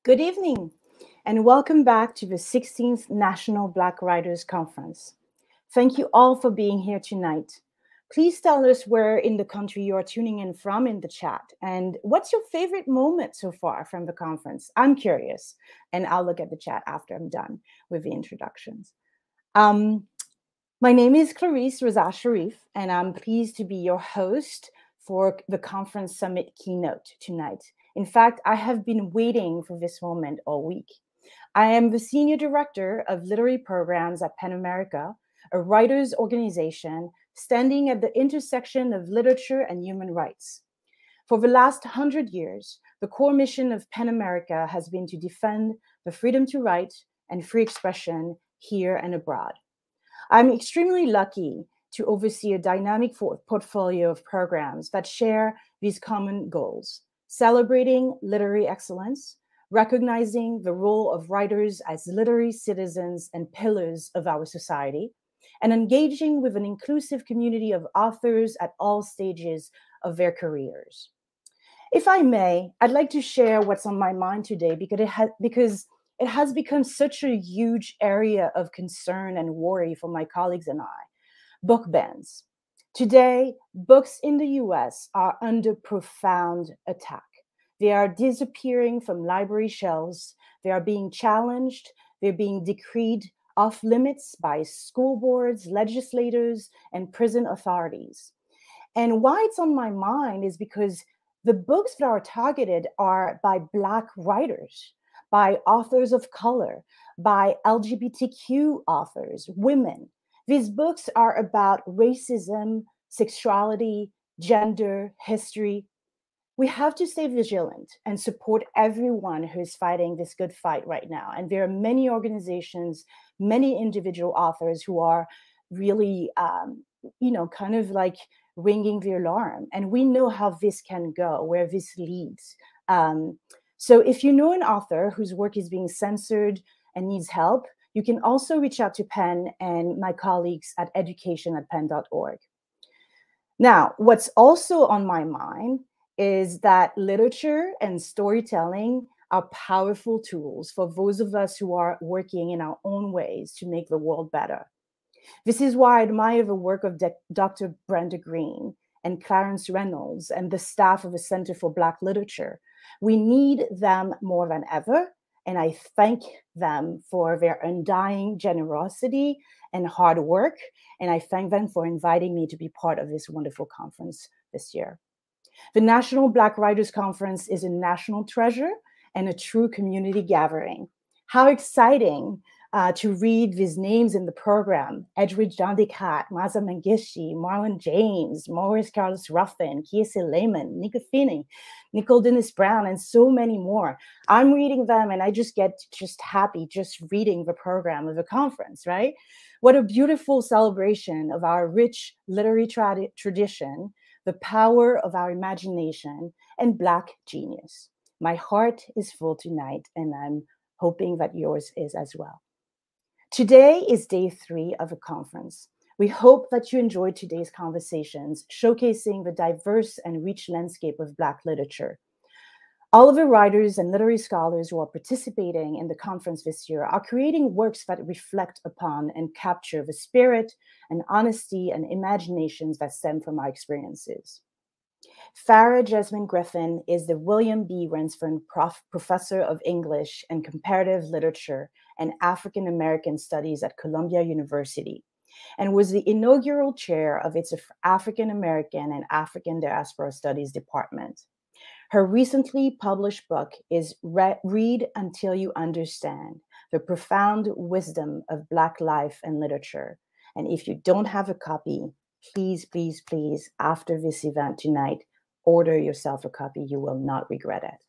Good evening, and welcome back to the 16th National Black Writers Conference. Thank you all for being here tonight. Please tell us where in the country you are tuning in from in the chat, and what's your favorite moment so far from the conference? I'm curious, and I'll look at the chat after I'm done with the introductions. My name is SHARIYF, and I'm pleased to be your host for the conference Summit Keynote tonight. In fact, I have been waiting for this moment all week. I am the Senior Director of Literary Programs at PEN America, a writers' organization standing at the intersection of literature and human rights. For the last 100 years, the core mission of PEN America has been to defend the freedom to write and free expression here and abroad. I'm extremely lucky to oversee a dynamic portfolio of programs that share these common goals: celebrating literary excellence, recognizing the role of writers as literary citizens and pillars of our society, and engaging with an inclusive community of authors at all stages of their careers. If I may, I'd like to share what's on my mind today because it has become such a huge area of concern and worry for my colleagues and I: book bans. Today, books in the US are under profound attack. They are disappearing from library shelves. They are being challenged. They're being decreed off limits by school boards, legislators, and prison authorities. And why it's on my mind is because the books that are targeted are by Black writers, by authors of color, by LGBTQ authors, women. These books are about racism, sexuality, gender, history. We have to stay vigilant and support everyone who's fighting this good fight right now. And there are many organizations, many individual authors who are really, kind of like ringing the alarm. And we know how this can go, where this leads. So if you know an author whose work is being censored and needs help, you can also reach out to PEN and my colleagues at education@pen.org. Now, what's also on my mind is that literature and storytelling are powerful tools for those of us who are working in our own ways to make the world better. This is why I admire the work of Dr. Brenda Green and Clarence Reynolds and the staff of the Center for Black Literature. We need them more than ever, and I thank them for their undying generosity and hard work, and I thank them for inviting me to be part of this wonderful conference this year. The National Black Writers Conference is a national treasure and a true community gathering. How exciting to read these names in the program: Edwidge John Descartes, Maza Mengistu, Marlon James, Maurice Carlos Ruffin, Kiese Lehman, Nika Finney, Nicole Dennis Brown, and so many more. I'm reading them and I just get happy just reading the program of the conference, right? What a beautiful celebration of our rich literary tradition, the power of our imagination, and Black genius. My heart is full tonight, and I'm hoping that yours is as well. Today is day 3 of the conference. We hope that you enjoyed today's conversations, showcasing the diverse and rich landscape of Black literature. All of the writers and literary scholars who are participating in the conference this year are creating works that reflect upon and capture the spirit and honesty and imaginations that stem from our experiences. FARAH Jasmine Griffin is the William B. Ransford Professor of English and Comparative Literature and African American Studies at Columbia University, and was the inaugural chair of its African American and African Diaspora Studies Department. Her recently published book is Read Until You Understand: The Profound Wisdom of Black Life and Literature. And if you don't have a copy, please, please, please, after this event tonight, order yourself a copy. You will not regret it.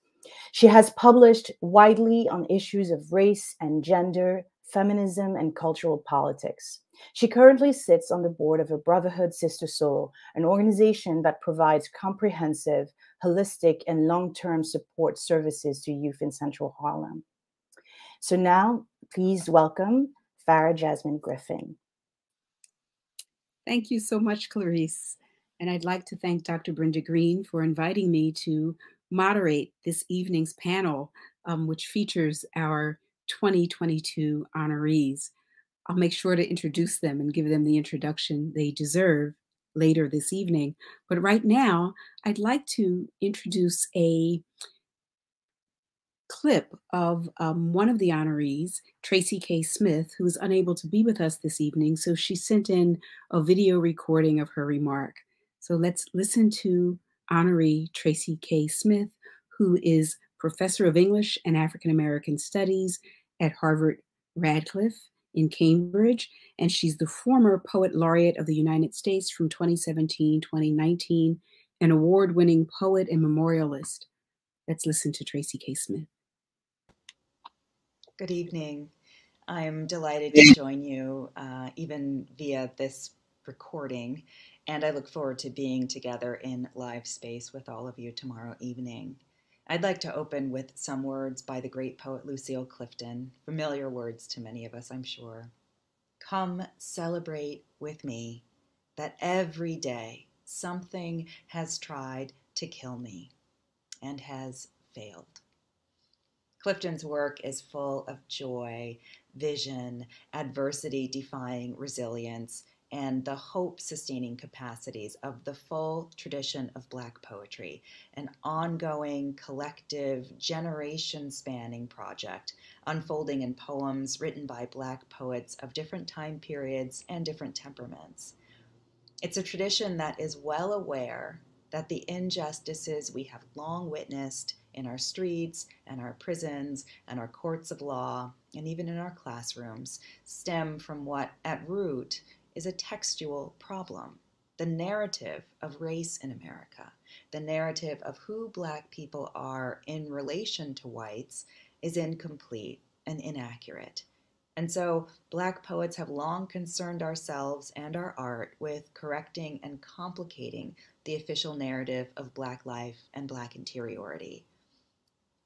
She has published widely on issues of race and gender, feminism, and cultural politics. She currently sits on the board of a Brotherhood Sister Soul, an organization that provides comprehensive, holistic, and long-term support services to youth in Central Harlem. So now, please welcome FARAH Jasmine Griffin. Thank you so much, CLARISSE. And I'd like to thank Dr. Brenda Green for inviting me to moderate this evening's panel, which features our 2022 honorees. I'll make sure to introduce them and give them the introduction they deserve later this evening. But right now, I'd like to introduce a clip of one of the honorees, Tracy K Smith, who is unable to be with us this evening. So she sent in a video recording of her remark. So let's listen to honoree Tracy K Smith, who is professor of English and African American Studies at Harvard Radcliffe in Cambridge. And she's the former Poet Laureate of the United States from 2017-2019, an award-winning poet and memorialist. Let's listen to Tracy K Smith. Good evening. I'm delighted to join you even via this recording, and I look forward to being together in live space with all of you tomorrow evening. I'd like to open with some words by the great poet Lucille Clifton, familiar words to many of us, I'm sure. Come celebrate with me that every day something has tried to kill me and has failed. Clifton's work is full of joy, vision, adversity-defying resilience, and the hope-sustaining capacities of the full tradition of Black poetry, an ongoing, collective, generation-spanning project unfolding in poems written by Black poets of different time periods and different temperaments. It's a tradition that is well aware that the injustices we have long witnessed in our streets and our prisons and our courts of law and even in our classrooms stem from what at root is a textual problem. The narrative of race in America, the narrative of who Black people are in relation to whites is incomplete and inaccurate. And so Black poets have long concerned ourselves and our art with correcting and complicating the official narrative of Black life and Black interiority.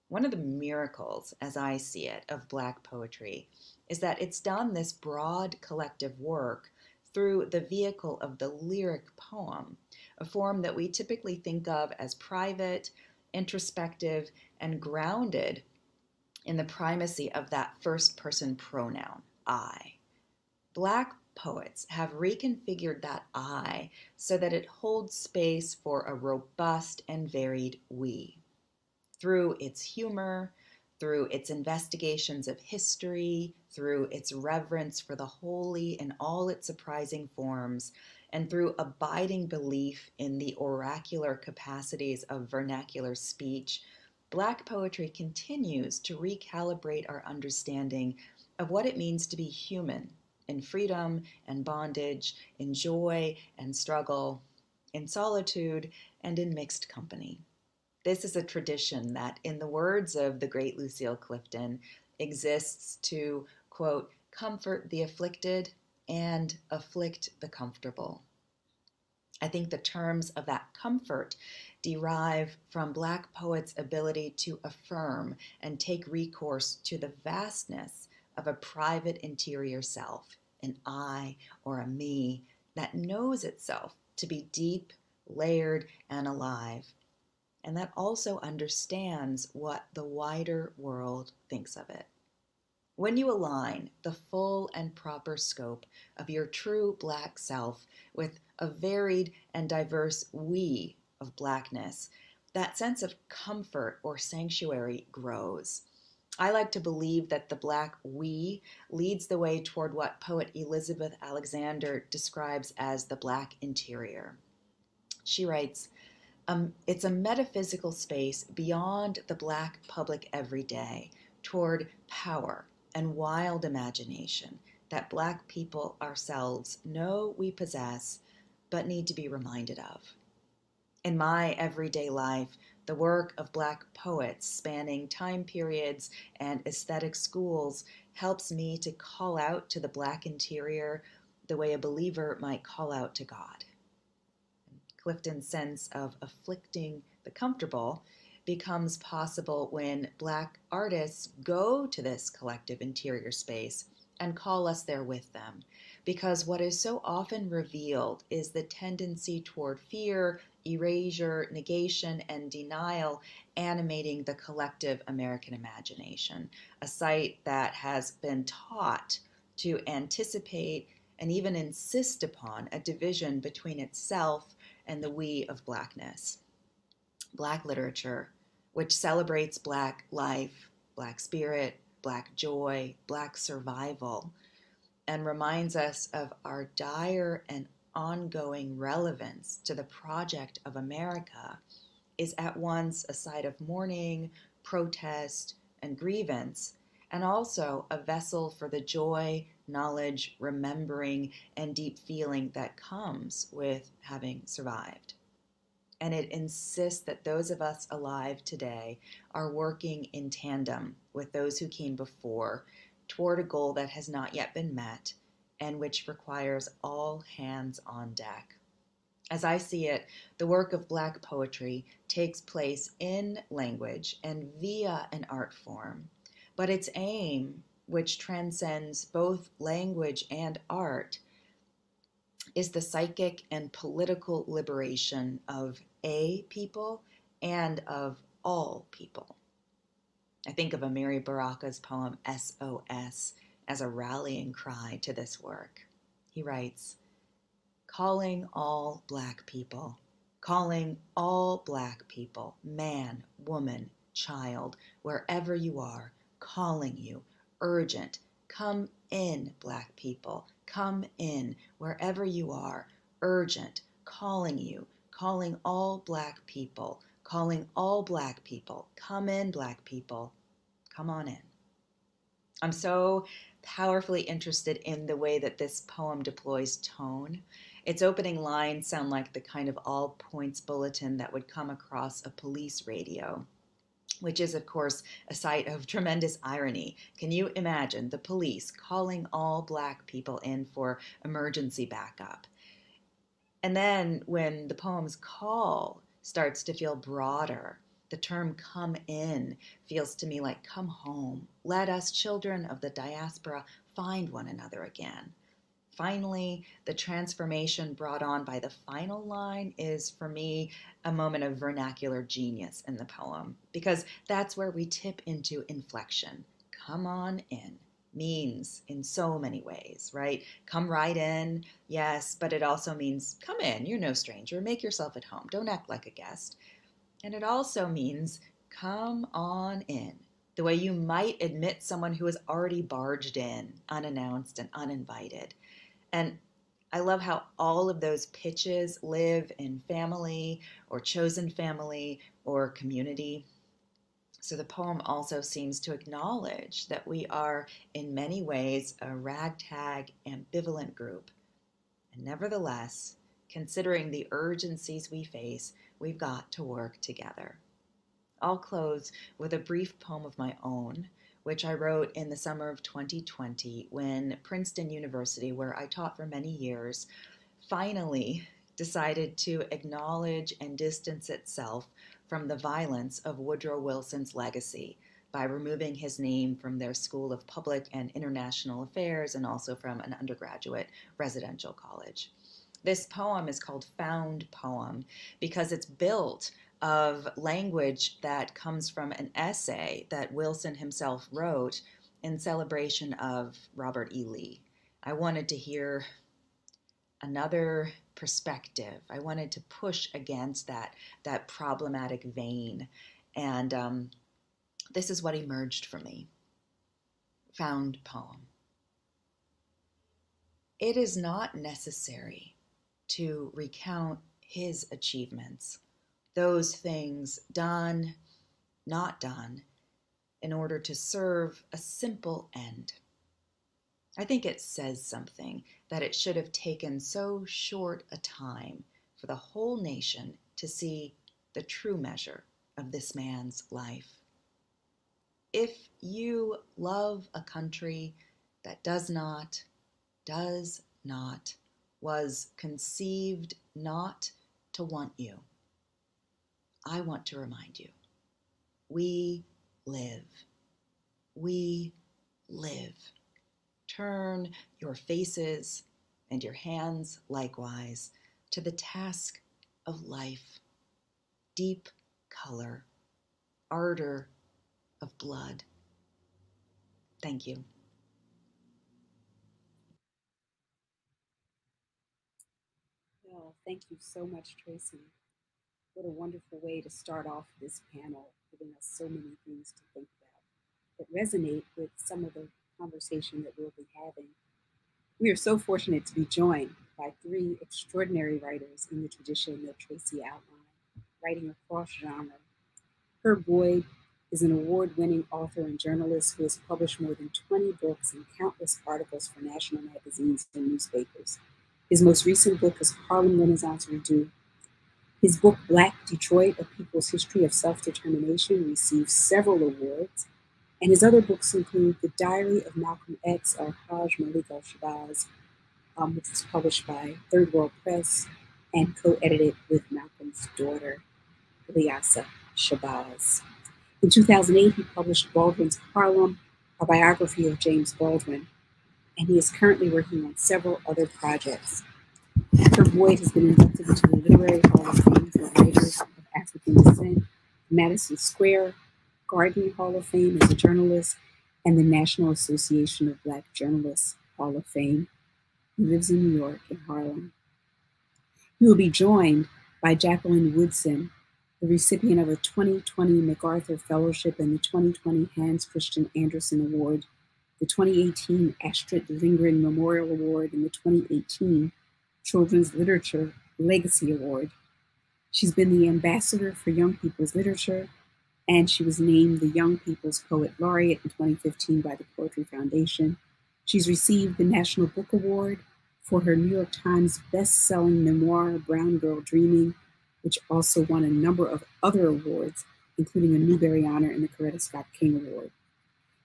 One of the miracles, as I see it, of Black poetry is that it's done this broad collective work through the vehicle of the lyric poem, a form that we typically think of as private, introspective, and grounded in the primacy of that first-person pronoun, I. Black poets have reconfigured that I so that it holds space for a robust and varied we. Through its humor, through its investigations of history, through its reverence for the holy in all its surprising forms, and through abiding belief in the oracular capacities of vernacular speech, Black poetry continues to recalibrate our understanding of what it means to be human in freedom and bondage, in joy and struggle, in solitude and in mixed company. This is a tradition that, in the words of the great Lucille Clifton, exists to, quote, comfort the afflicted and afflict the comfortable. I think the terms of that comfort derive from Black poets' ability to affirm and take recourse to the vastness of a private interior self, an I or a me that knows itself to be deep, layered, and alive, and that also understands what the wider world thinks of it. When you align the full and proper scope of your true Black self with a varied and diverse we of Blackness, that sense of comfort or sanctuary grows. I like to believe that the Black we leads the way toward what poet Elizabeth Alexander describes as the Black interior. She writes, it's a metaphysical space beyond the Black public everyday toward power and wild imagination that Black people ourselves know we possess but need to be reminded of. In my everyday life, the work of Black poets spanning time periods and aesthetic schools helps me to call out to the Black interior the way a believer might call out to God. Clifton's sense of afflicting the comfortable becomes possible when Black artists go to this collective interior space and call us there with them. because what is so often revealed is the tendency toward fear, erasure, negation, and denial animating the collective American imagination, a site that has been taught to anticipate and even insist upon a division between itself and the we of Blackness. Black literature, which celebrates Black life, Black spirit, Black joy, Black survival, and reminds us of our dire and ongoing relevance to the project of America, is at once a site of mourning, protest, and grievance, and also a vessel for the joy, knowledge, remembering, and deep feeling that comes with having survived. And it insists that those of us alive today are working in tandem with those who came before toward a goal that has not yet been met and which requires all hands on deck. As I see it, the work of Black poetry takes place in language and via an art form, but its aim, which transcends both language and art, is the psychic and political liberation of a people and of all people. I think of Amiri Baraka's poem SOS as a rallying cry to this work. He writes, calling all Black people, calling all Black people, man, woman, child, wherever you are, calling you, urgent, come in, Black people, come in, wherever you are, urgent, calling you, calling all Black people, calling all Black people, come in, Black people, come on in. I'm so powerfully interested in the way that this poem deploys tone. Its opening lines sound like the kind of all points bulletin that would come across a police radio, which is, of course, a site of tremendous irony. Can you imagine the police calling all Black people in for emergency backup? And then when the poem's call starts to feel broader, the term come in feels to me like come home. Let us, children of the diaspora, find one another again. Finally, the transformation brought on by the final line is, for me, a moment of vernacular genius in the poem, because that's where we tip into inflection. Come on in means in so many ways, right? Come right in, yes, but it also means come in, you're no stranger, make yourself at home, don't act like a guest. And it also means come on in, the way you might admit someone who has already barged in, unannounced and uninvited. And I love how all of those pitches live in family or chosen family or community. So the poem also seems to acknowledge that we are in many ways a ragtag, ambivalent group. And nevertheless, considering the urgencies we face, we've got to work together. I'll close with a brief poem of my own, which I wrote in the summer of 2020 when Princeton University, where I taught for many years, finally decided to acknowledge and distance itself from the violence of Woodrow Wilson's legacy by removing his name from their School of Public and International Affairs and also from an undergraduate residential college. This poem is called Found Poem because it's built of language that comes from an essay that Wilson himself wrote in celebration of Robert E. Lee. I wanted to hear another perspective. I wanted to push against that problematic vein. And this is what emerged for me. Found Poem. It is not necessary to recount his achievements, those things done, not done, in order to serve a simple end. I think it says something that it should have taken so short a time for the whole nation to see the true measure of this man's life. If you love a country that does not, was conceived not to want you, I want to remind you, we live. We live. Turn your faces and your hands likewise to the task of life. Deep color, ardor of blood. Thank you. Well, thank you so much, Tracy. What a wonderful way to start off this panel, giving us so many things to think about that resonate with some of the conversation that we'll be having. We are so fortunate to be joined by three extraordinary writers in the tradition that Tracy outlined, writing across genre. Herb Boyd is an award-winning author and journalist who has published more than 20 books and countless articles for national magazines and newspapers. His most recent book is Harlem Renaissance Redo. His book, Black Detroit, A People's History of Self-Determination, received several awards, and his other books include The Diary of Malcolm X, Al-Hajj Malik al-Shabazz, which was published by Third World Press and co-edited with Malcolm's daughter, Reyes Shabazz. In 2008, he published Baldwin's Harlem, a biography of James Baldwin, and he is currently working on several other projects. Herb Boyd has been inducted into the Literary Hall of Fame for writers of African descent, Madison Square Garden Hall of Fame as a journalist, and the National Association of Black Journalists Hall of Fame. He lives in New York, in Harlem. He will be joined by Jacqueline Woodson, the recipient of a 2020 MacArthur Fellowship and the 2020 Hans Christian Andersen Award, the 2018 Astrid Lindgren Memorial Award, and the 2018 Children's Literature Legacy Award. She's been the ambassador for Young People's Literature, and she was named the Young People's Poet Laureate in 2015 by the Poetry Foundation. She's received the National Book Award for her New York Times best-selling memoir, Brown Girl Dreaming, which also won a number of other awards, including a Newbery Honor and the Coretta Scott King Award.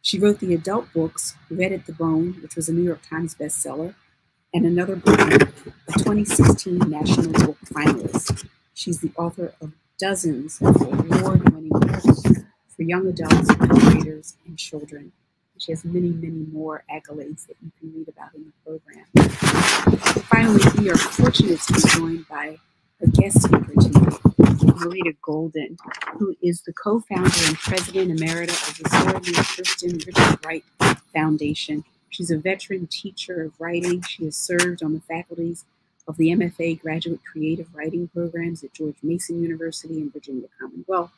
She wrote the adult books, Red at the Bone, which was a New York Times bestseller, and another book, a 2016 National Book finalist. She's the author of dozens of award-winning books for young adults, educators, and children. She has many, many more accolades that you can read about in the program. And finally, we are fortunate to be joined by a guest speaker tonight, MARITA Golden, who is the co-founder and president emerita of the Soralia Thurston Richard Wright Foundation. She's a veteran teacher of writing. She has served on the faculties of the MFA Graduate Creative Writing programs at George Mason University and Virginia Commonwealth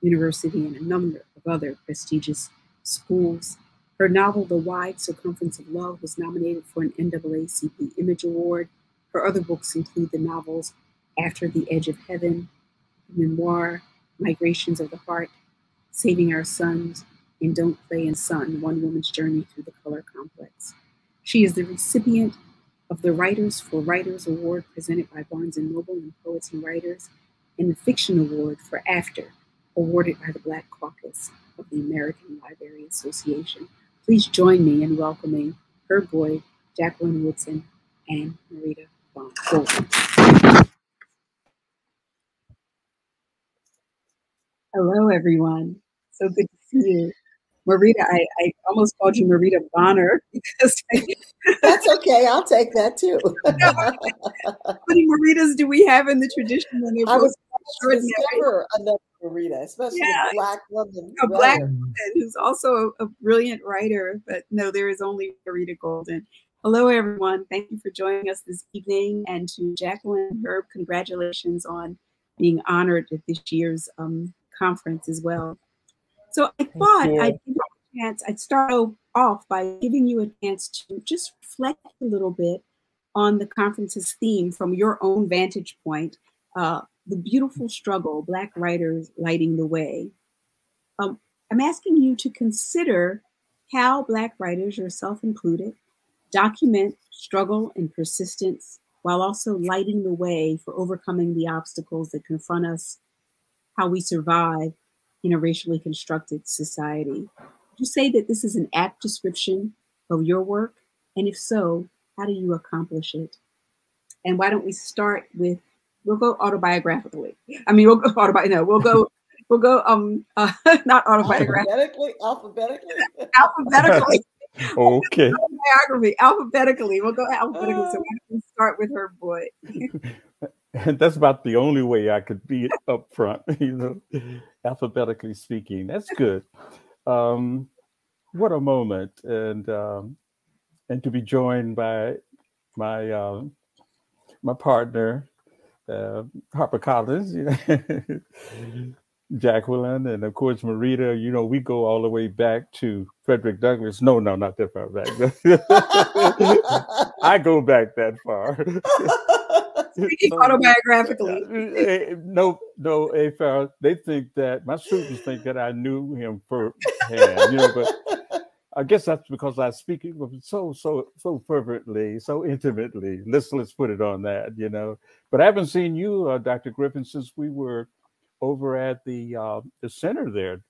University and a number of other prestigious schools. Her novel, The Wide Circumference of Love, was nominated for an NAACP Image Award. Her other books include the novels After the Edge of Heaven, the memoir, Migrations of the Heart, Saving Our Sons, and Don't Play in Sun, One Woman's Journey Through the Color Complex. She is the recipient of the Writers for Writers Award presented by Barnes & Noble and Poets and Writers, and the Fiction Award for After, awarded by the Black Caucus of the American Library Association. Please join me in welcoming Herb Boyd, Jacqueline Woodson, and MARITA Golden. Hello, everyone. So good to see you. MARITA, I almost called you MARITA Bonner because that's okay. I'll take that too. How many MARITAs do we have in the tradition? I was trying to discover another MARITA, especially a Black woman. A Black woman who's also a brilliant writer, but no, there is only MARITA Golden. Hello, everyone. Thank you for joining us this evening. And to Jacqueline and Herb, congratulations on being honored at this year's conference as well. So I thought I'd give you a chance, I'd start off by giving you a chance to just reflect a little bit on the conference's theme from your own vantage point, the beautiful struggle, Black writers lighting the way. I'm asking you to consider how Black writers, yourself included, document struggle and persistence while also lighting the way for overcoming the obstacles that confront us, how we survive in a racially constructed society. Would you say that this is an apt description of your work? And if so, how do you accomplish it? And why don't we start with, we'll go autobiographically. I mean, we'll go not autobiographically. Alphabetically? Alphabetically. Okay. Biography alphabetically. We'll go alphabetically. So we start with her boy. And that's about the only way I could be up front, alphabetically speaking. That's good. What a moment, and to be joined by my my partner, HarperCollins, Jacqueline, and of course MARITA. We go all the way back to Frederick Douglass. No, not that far back. I go back that far. Speaking autobiographically. No, Farah. They think that my students think that I knew him firsthand, but I guess that's because I speak so fervently, so intimately. Let's put it on that, But I haven't seen you, Dr. Griffin, since we were over at the center there.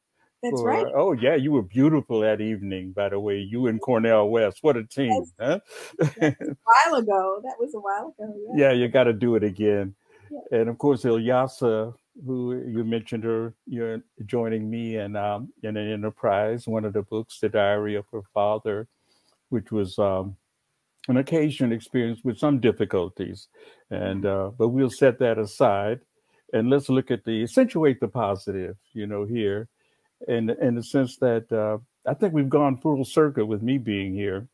That's right. Oh yeah, you were beautiful that evening. By the way, you and Cornell West. What a team, huh? That was a while ago. Yeah, you got to do it again. Yeah. And of course, Ilyasa, who you mentioned you're joining me in an enterprise, one of the books, The Diary of Her Father, which was an occasion experience with some difficulties. And but we'll set that aside and let's look at accentuate the positive, here. In the sense that I think we've gone full circle with me being here.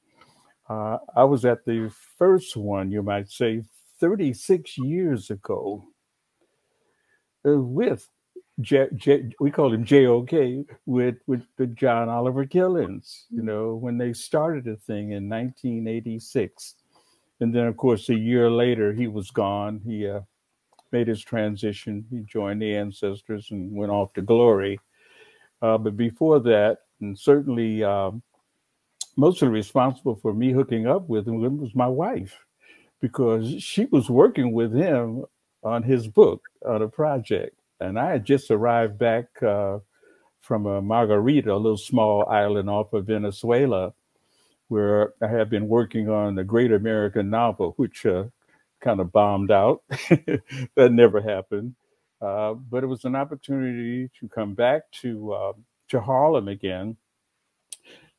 I was at the first one, you might say, 36 years ago with we call him JOK, with the John Oliver Killings, when they started the thing in 1986. And then, of course, a year later, he was gone. He made his transition. He joined the ancestors and went off to glory. But before that, and certainly mostly responsible for me hooking up with him was my wife, because she was working with him on his book, on a project. And I had just arrived back from Margarita, a little small island off of Venezuela, where I had been working on a great American novel, which kind of bombed out. That never happened. But it was an opportunity to come back to Harlem again.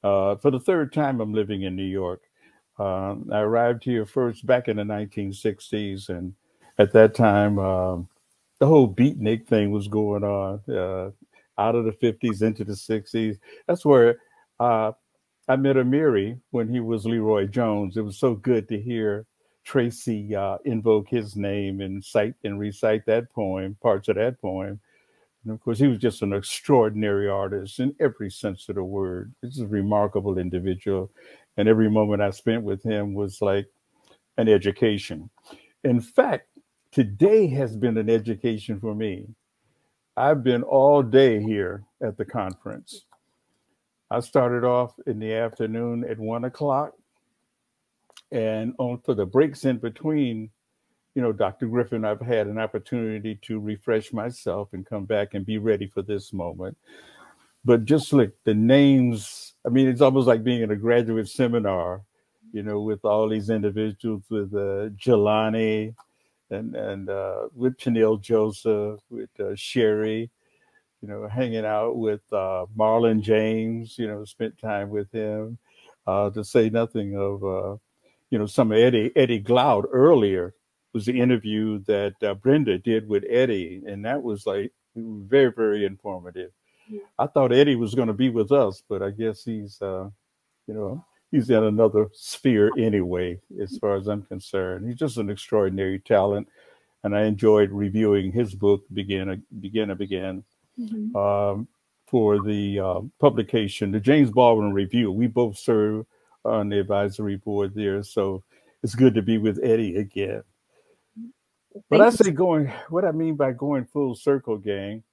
For the third time, I'm living in New York. I arrived here first back in the 1960s, and at that time, the whole beatnik thing was going on, out of the 50s into the 60s. That's where I met Amiri when he was Leroy Jones. It was so good to hear Tracy invoke his name and cite and recite that poem, parts of that poem. And of course, he was just an extraordinary artist in every sense of the word. This is a remarkable individual. And every moment I spent with him was like an education. In fact, today has been an education for me. I've been all day here at the conference. I started off in the afternoon at 1 o'clock. And for the breaks in between, Dr. Griffin, I've had an opportunity to refresh myself and come back and be ready for this moment. But just like the names, it's almost like being in a graduate seminar, with all these individuals, with Jelani and with Chanel Joseph, with Sherry, hanging out with Marlon James, spent time with him, to say nothing of, some of Eddie Glaude earlier. Was the interview that Brenda did with Eddie, and that was like very, very informative. Yeah. I thought Eddie was going to be with us, but I guess he's in another sphere anyway, as far as I'm concerned. He's just an extraordinary talent, and I enjoyed reviewing his book, Begin Again, for the publication, the James Baldwin Review. We both serve on the advisory board there, so it's good to be with Eddie again. But I say what I mean by going full circle, gang,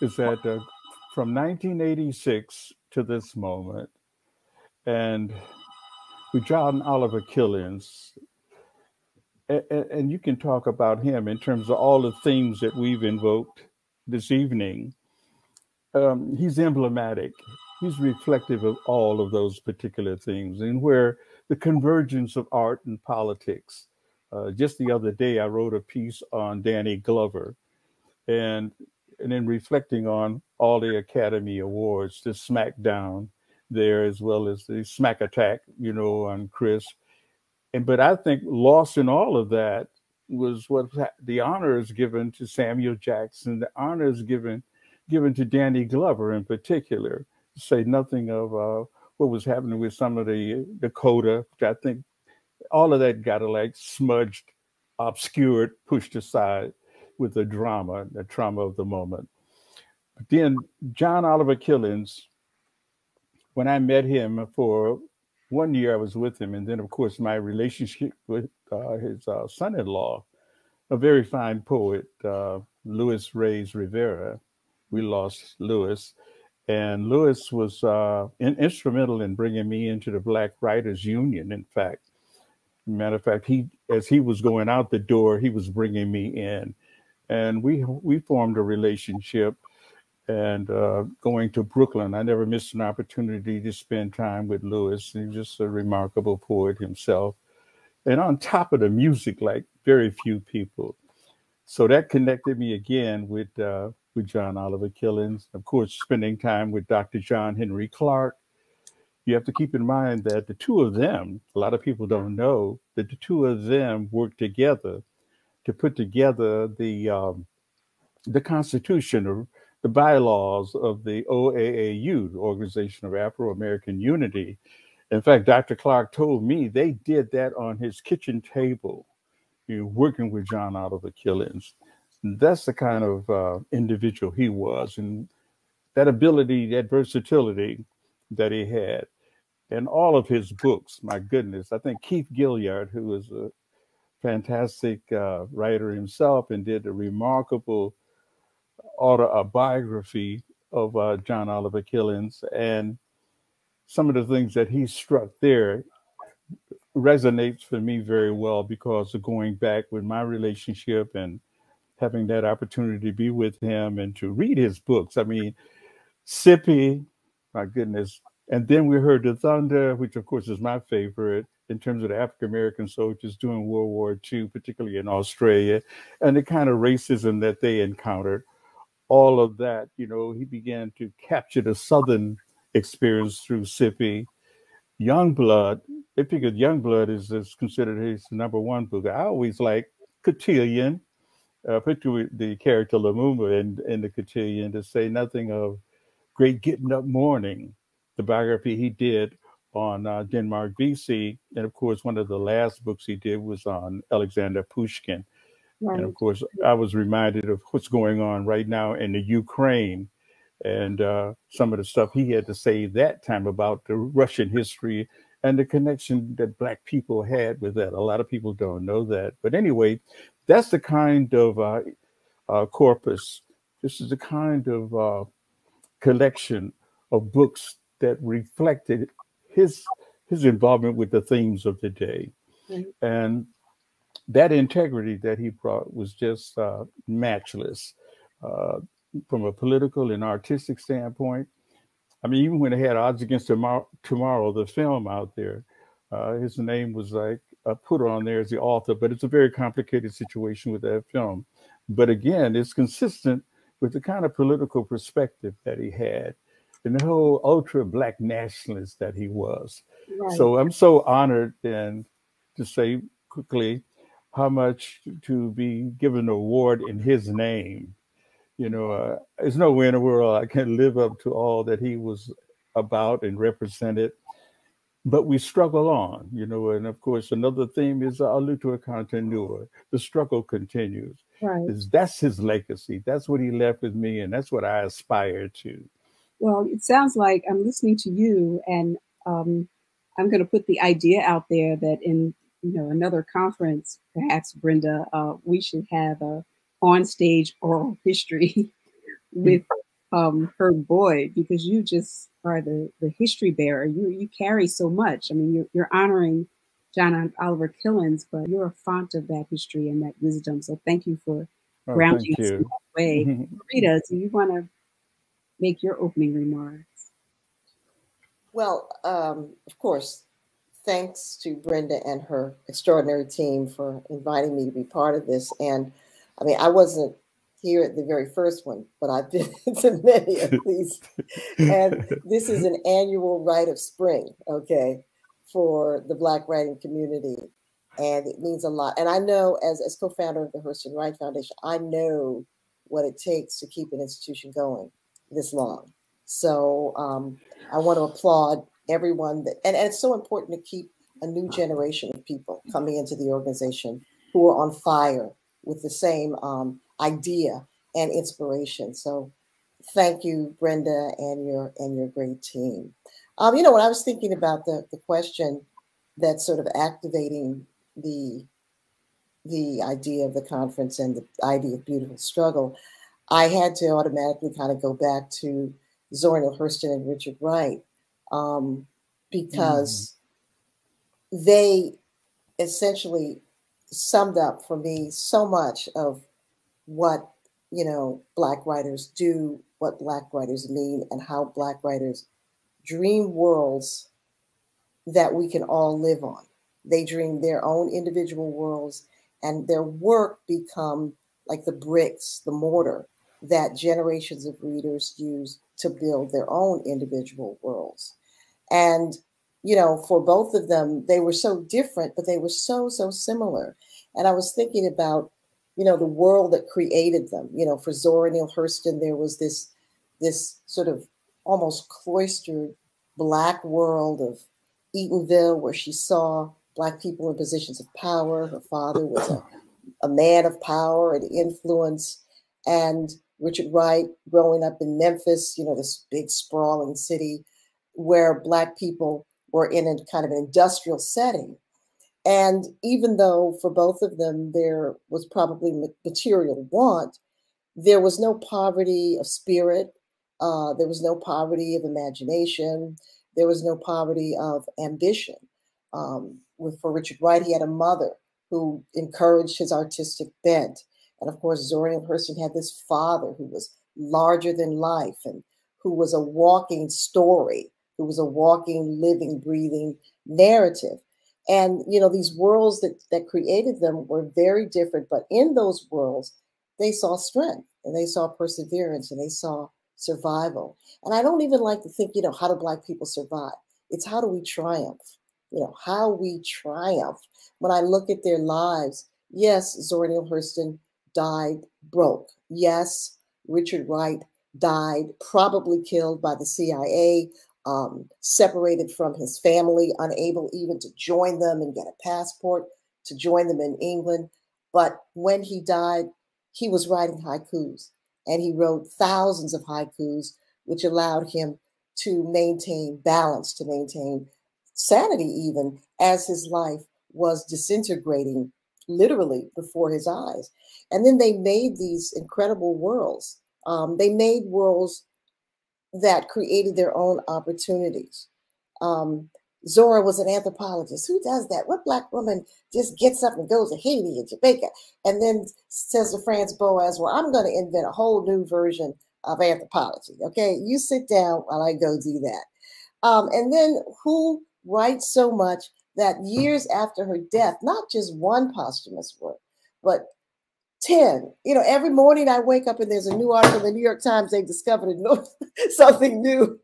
is that from 1986 to this moment, and with John Oliver Killings, and you can talk about him in terms of all the themes that we've invoked this evening. He's emblematic. He's reflective of all of those particular things, and where the convergence of art and politics. Just the other day, I wrote a piece on Danny Glover, and and then reflecting on all the Academy Awards, the smackdown there, as well as the smack attack, you know, on Chris. But I think lost in all of that was what the honor is given to Samuel Jackson, the honor is given to Danny Glover in particular, to say nothing of what was happening with some of the Dakota, which I think all of that got like smudged, obscured, pushed aside with the trauma of the moment. But then John Oliver Killens, when I met him for 1 year, I was with him. And then, of course, my relationship with his son-in-law, a very fine poet, Louis Reyes Rivera. We lost Louis. And Louis was instrumental in bringing me into the Black Writers Union, in fact. Matter of fact, as he was going out the door, he was bringing me in. And we formed a relationship. And going to Brooklyn, I never missed an opportunity to spend time with Louis. He's just a remarkable poet himself. And on top of the music, like very few people. So that connected me again with John Oliver Killens. Of course, spending time with Dr. John Henry Clarke. You have to keep in mind that the two of them, a lot of people don't know, that the two of them worked together to put together the Constitution, or the bylaws of the OAAU, the Organization of Afro-American Unity. In fact, Dr. Clarke told me they did that on his kitchen table, you know, working with John Oliver Killens. That's the kind of individual he was, and that ability, that versatility that he had. And all of his books, my goodness, I think Keith Gilliard, who is a fantastic writer himself and did a remarkable autobiography of John Oliver Killens, and some of the things that he struck there resonates for me very well because of going back with my relationship and having that opportunity to be with him and to read his books. I mean, Sippy, my goodness. And then we heard The Thunder, which of course is my favorite in terms of the African-American soldiers during World War II, particularly in Australia, and the kind of racism that they encountered. All of that, you know, he began to capture the Southern experience through Sippy. Youngblood, they figured Youngblood is considered his #1 book. I always like Cotillion, particularly the character Lumumba in the Cotillion, to say nothing of Great Getting Up Morning, the biography he did on Denmark, BC. And of course, one of the last books he did was on Alexander Pushkin. Right. And of course, I was reminded of what's going on right now in the Ukraine and some of the stuff he had to say that time about the Russian history and the connection that Black people had with that. A lot of people don't know that. But anyway, that's the kind of corpus. This is the kind of collection of books that reflected his involvement with the themes of the day. Mm-hmm. And that integrity that he brought was just matchless from a political and artistic standpoint. I mean, even when they had Odds Against Tomorrow, the film out there, his name was like put on there as the author, but it's a very complicated situation with that film. But again, it's consistent with the kind of political perspective that he had and the whole ultra Black nationalist that he was. Right. So I'm so honored and to say quickly how much to be given an award in his name. You know, there's no way in the world I can live up to all that he was about and represented, but we struggle on, you know, and of course, another theme is Alutua Continua, the struggle continues. Right. That's his legacy. That's what he left with me, and that's what I aspire to. Well, it sounds like I'm listening to you, and I'm going to put the idea out there that in another conference, perhaps, Brenda, we should have a on-stage oral history with Herb Boyd, because you just are the history bearer. You carry so much. I mean, you're honoring John Oliver Killens, but you're a font of that history and that wisdom. So thank you for grounding us in that way. Rita, do you want to make your opening remarks? Well, of course, thanks to Brenda and her extraordinary team for inviting me to be part of this. And I mean, I wasn't here at the very first one, but I've been to many of these. And this is an annual rite of spring, okay, for the Black writing community. And it means a lot. And I know, as co-founder of the Hurston Wright Foundation, I know what it takes to keep an institution going this long. So I want to applaud everyone that, and it's so important to keep a new generation of people coming into the organization who are on fire with the same idea and inspiration. So thank you, Brenda, and your great team. You know, when I was thinking about the question that's sort of activating the idea of the conference and the idea of beautiful struggle, I had to automatically kind of go back to Zora Neale Hurston and Richard Wright, because they essentially summed up for me so much of what, you know, Black writers do, what Black writers mean, and how Black writers dream worlds that we can all live on. They dream their own individual worlds, and their work become like the bricks, the mortar that generations of readers use to build their own individual worlds. And, you know, for both of them, they were so different, but they were so, so similar. And I was thinking about, you know, the world that created them. You know, for Zora Neale Hurston, there was this sort of almost cloistered Black world of Eatonville, where she saw Black people in positions of power. Her father was a man of power and influence. And Richard Wright, growing up in Memphis, you know, this big sprawling city where Black people were in a kind of an industrial setting. And even though for both of them there was probably material want, there was no poverty of spirit. There was no poverty of imagination. There was no poverty of ambition. For Richard Wright, he had a mother who encouraged his artistic bent. And of course, Zora Neale Hurston had this father who was larger than life and who was a walking story, who was a walking, living, breathing narrative. And, you know, these worlds that created them were very different, but in those worlds, they saw strength and they saw perseverance and they saw survival. And I don't even like to think, you know, how do Black people survive? It's how do we triumph? You know, how we triumph. When I look at their lives, yes, Zora Neale Hurston died broke. Yes, Richard Wright died, probably killed by the CIA, separated from his family, unable even to join them and get a passport to join them in England. But when he died, he was writing haikus, and he wrote thousands of haikus, which allowed him to maintain balance, to maintain sanity, even as his life was disintegrating literally before his eyes. And then they made these incredible worlds. They made worlds that created their own opportunities. Zora was an anthropologist. Who does that? What Black woman just gets up and goes to Haiti and Jamaica and then says to Franz Boas, well, I'm going to invent a whole new version of anthropology. Okay, you sit down while I go do that. And then who writes so much that years after her death, not just one posthumous work, but 10. You know, every morning I wake up and there's a new article in the New York Times. They discovered something new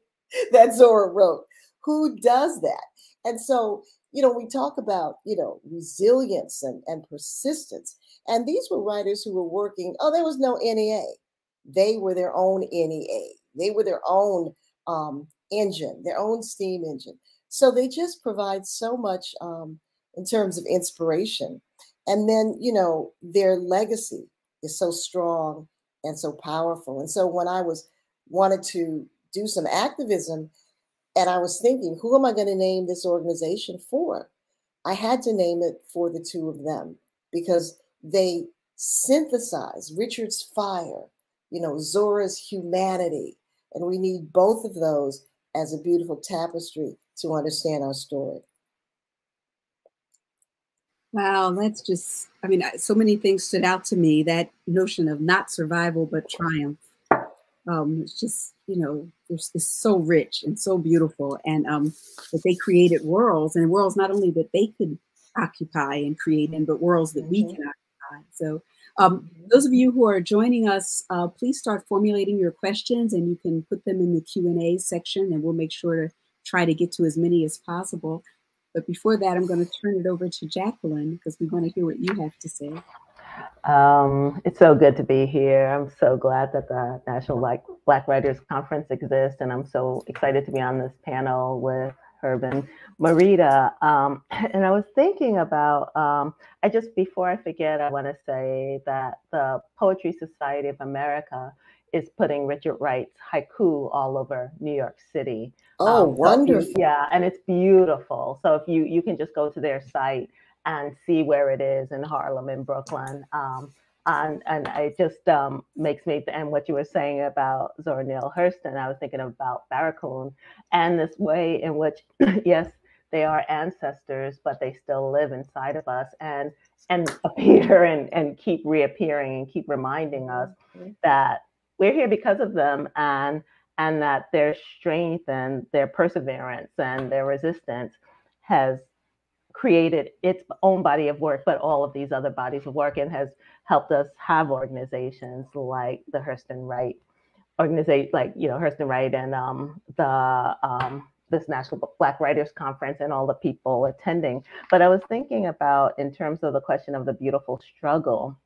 that Zora wrote. Who does that? And so, you know, we talk about, you know, resilience and persistence. And these were writers who were working, there was no NEA. They were their own NEA. They were their own engine, their own steam engine. So they just provide so much in terms of inspiration. And then, you know, their legacy is so strong and so powerful. And so when I wanted to do some activism, and I was thinking, who am I going to name this organization for? I had to name it for the two of them because they synthesize Richard's fire, you know, Zora's humanity. And we need both of those as a beautiful tapestry to understand our story. Wow, that's just, I mean, so many things stood out to me. That notion of not survival, but triumph. It's just, you know, it's so rich and so beautiful. And that they created worlds, and worlds not only that they could occupy and create in, but worlds that we can occupy. So Those of you who are joining us, please start formulating your questions, and you can put them in the Q&A section, and we'll make sure to try to get to as many as possible. But before that, I'm going to turn it over to Jacqueline, because we want to hear what you have to say. It's so good to be here. I'm so glad that the National Black Writers Conference exists, and I'm so excited to be on this panel with Herb and MARITA. And I was thinking about, before I forget, I want to say that the Poetry Society of America is putting Richard Wright's haiku all over New York City. Oh, wonderful. Yeah, and it's beautiful. So if you can just go to their site and see where it is in Harlem and Brooklyn. And it just makes me, and what you were saying about Zora Neale Hurston, I was thinking about Farrakhan and this way in which, yes, they are ancestors, but they still live inside of us and appear and keep reappearing and keep reminding us that we're here because of them, and that their strength and their perseverance and their resistance has created its own body of work, but all of these other bodies of work, and has helped us have organizations like the Hurston Wright organization, like, Hurston Wright and this National Black Writers Conference and all the people attending. But I was thinking about, in terms of the question of the beautiful struggle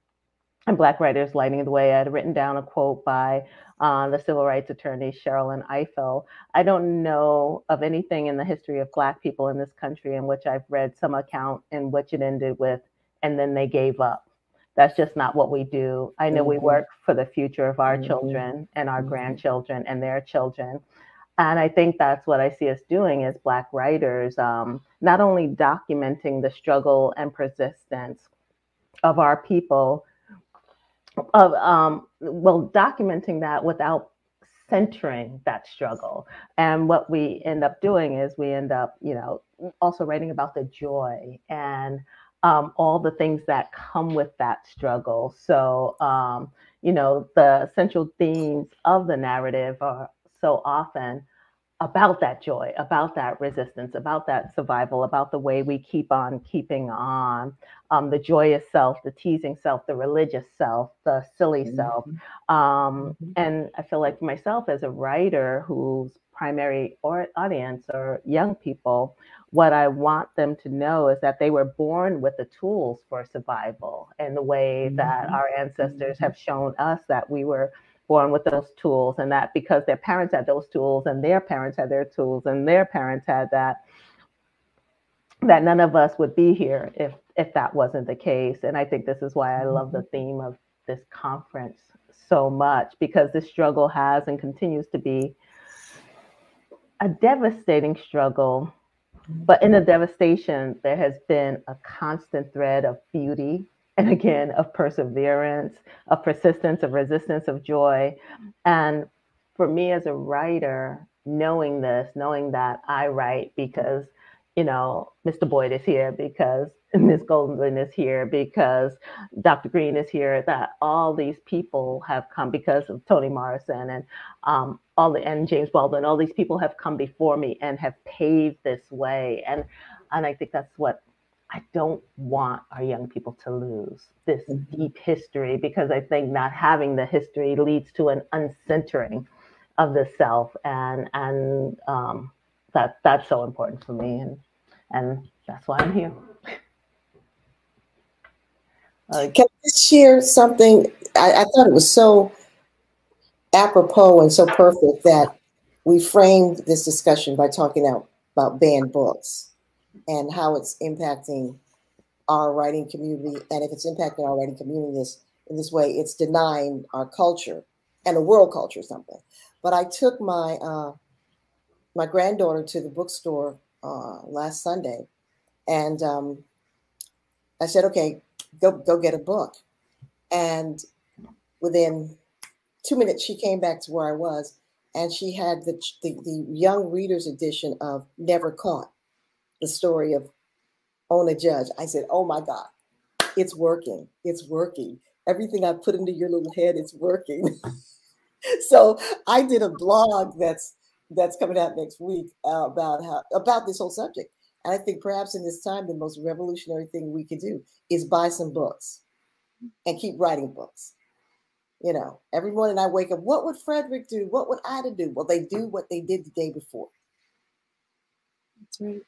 and Black writers lighting the way, I had written down a quote by the civil rights attorney Sherrilyn Ifill. I don't know of anything in the history of Black people in this country in which I've read some account in which it ended with, and then they gave up. That's just not what we do. I know we work for the future of our children and our grandchildren and their children. And I think that's what I see us doing as Black writers, not only documenting the struggle and persistence of our people, documenting that without centering that struggle. And what we end up doing is we end up, also writing about the joy and all the things that come with that struggle. So, the central themes of the narrative are so often about that joy, about that resistance, about that survival, about the way we keep on keeping on, the joyous self, the teasing self, the religious self, the silly self. And I feel like for myself as a writer whose primary audience are young people, what I want them to know is that they were born with the tools for survival, and the way that our ancestors have shown us that we were born with those tools, and that because their parents had those tools and their parents had their tools and their parents had that none of us would be here if that wasn't the case. And I think this is why I love the theme of this conference so much, because this struggle has and continues to be a devastating struggle. But in the devastation, there has been a constant thread of beauty, and again, of perseverance, of persistence, of resistance, of joy. And for me as a writer, knowing that I write because, Mr. Boyd is here, because Ms. Golden is here, because Dr. Green is here, that all these people have come, because of Toni Morrison and and James Baldwin, all these people have come before me and have paved this way. And I think that's what I don't want our young people to lose, this deep history, because I think not having the history leads to an uncentering of the self, and that's so important for me, and that's why I'm here. Can I just share something? I thought it was so apropos and so perfect that we framed this discussion by talking about banned books and how it's impacting our writing community. And if it's impacting our writing community in this way, it's denying our culture and the world culture something. But I took my my granddaughter to the bookstore last Sunday, and I said, okay, go get a book. And within 2 minutes, she came back to where I was, and she had the young readers edition of Never Caught, the story of Ona Judge. I said, oh my God, it's working. It's working. Everything I put into your little head, it's working. So I did a blog that's coming out next week about this whole subject. And I think perhaps in this time, the most revolutionary thing we could do is buy some books. and keep writing books. You know, every morning I wake up, what would Frederick do? What would Ida do? Well, they do what they did the day before. That's right.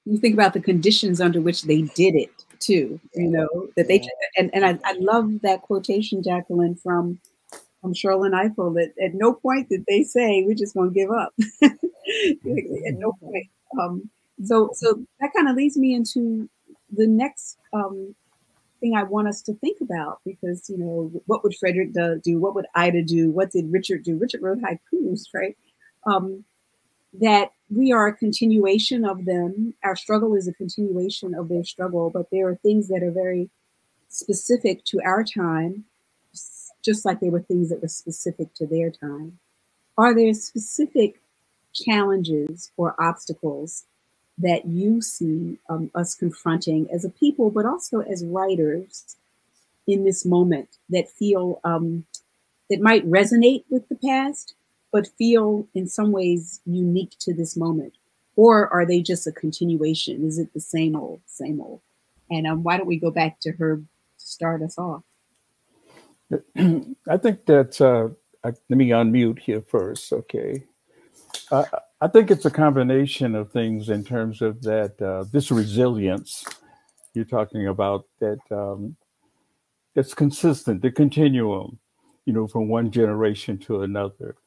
You think about the conditions under which they did it too, you know, that they, and I love that quotation, Jacqueline, from Sherlyn Eiffel, that at no point did they say, we're just going to give up. At no point. So that kind of leads me into the next thing I want us to think about, because, you know, what would Frederick do? What would Ida do? What did Richard do? Richard wrote haikus, right? That we are a continuation of them. Our struggle is a continuation of their struggle, but there are things that are very specific to our time, just like there were things that were specific to their time. Are there specific challenges or obstacles that you see us confronting as a people, but also as writers in this moment that feel, that might resonate with the past, but feel in some ways unique to this moment? Or are they just a continuation? Is it the same old, same old? And why don't we go back to her to start us off? I think that, let me unmute here first, okay? I think it's a combination of things in terms of that, this resilience you're talking about, that it's consistent, the continuum, you know, from one generation to another.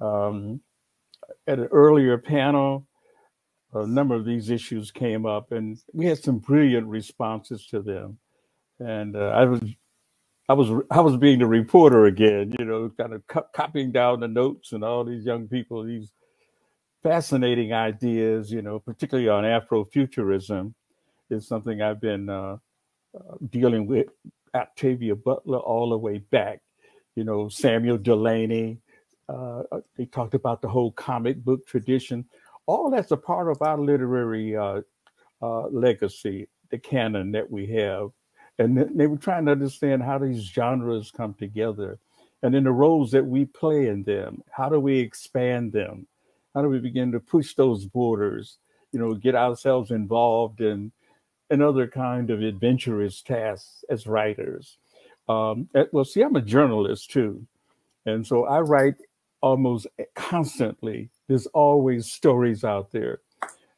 At an earlier panel, a number of these issues came up, and we had some brilliant responses to them. And I was being the reporter again, you know, kind of copying down the notes, and all these young people, these fascinating ideas, you know, particularly on Afrofuturism, is something I've been dealing with. Octavia Butler all the way back, you know, Samuel Delaney. They talked about the whole comic book tradition. All that's a part of our literary legacy, the canon that we have. And they were trying to understand how these genres come together, and then the roles that we play in them. How do we expand them? How do we begin to push those borders, you know, get ourselves involved in other kind of adventurous tasks as writers? Well, see, I'm a journalist too. And so I write almost constantly. There's always stories out there.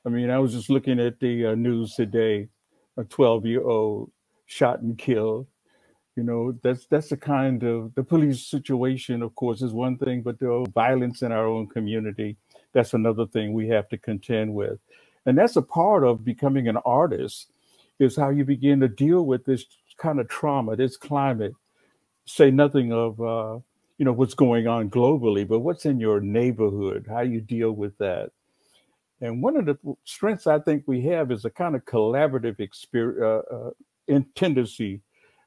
I mean, I was just looking at the news today, a 12-year-old shot and killed. You know, that's the kind of, the police situation, of course, is one thing, but the violence in our own community, that's another thing we have to contend with. And that's a part of becoming an artist, is how you begin to deal with this kind of trauma, this climate. Say nothing of, you know, what's going on globally, but what's in your neighborhood, how you deal with that. And one of the strengths I think we have is a kind of collaborative tendency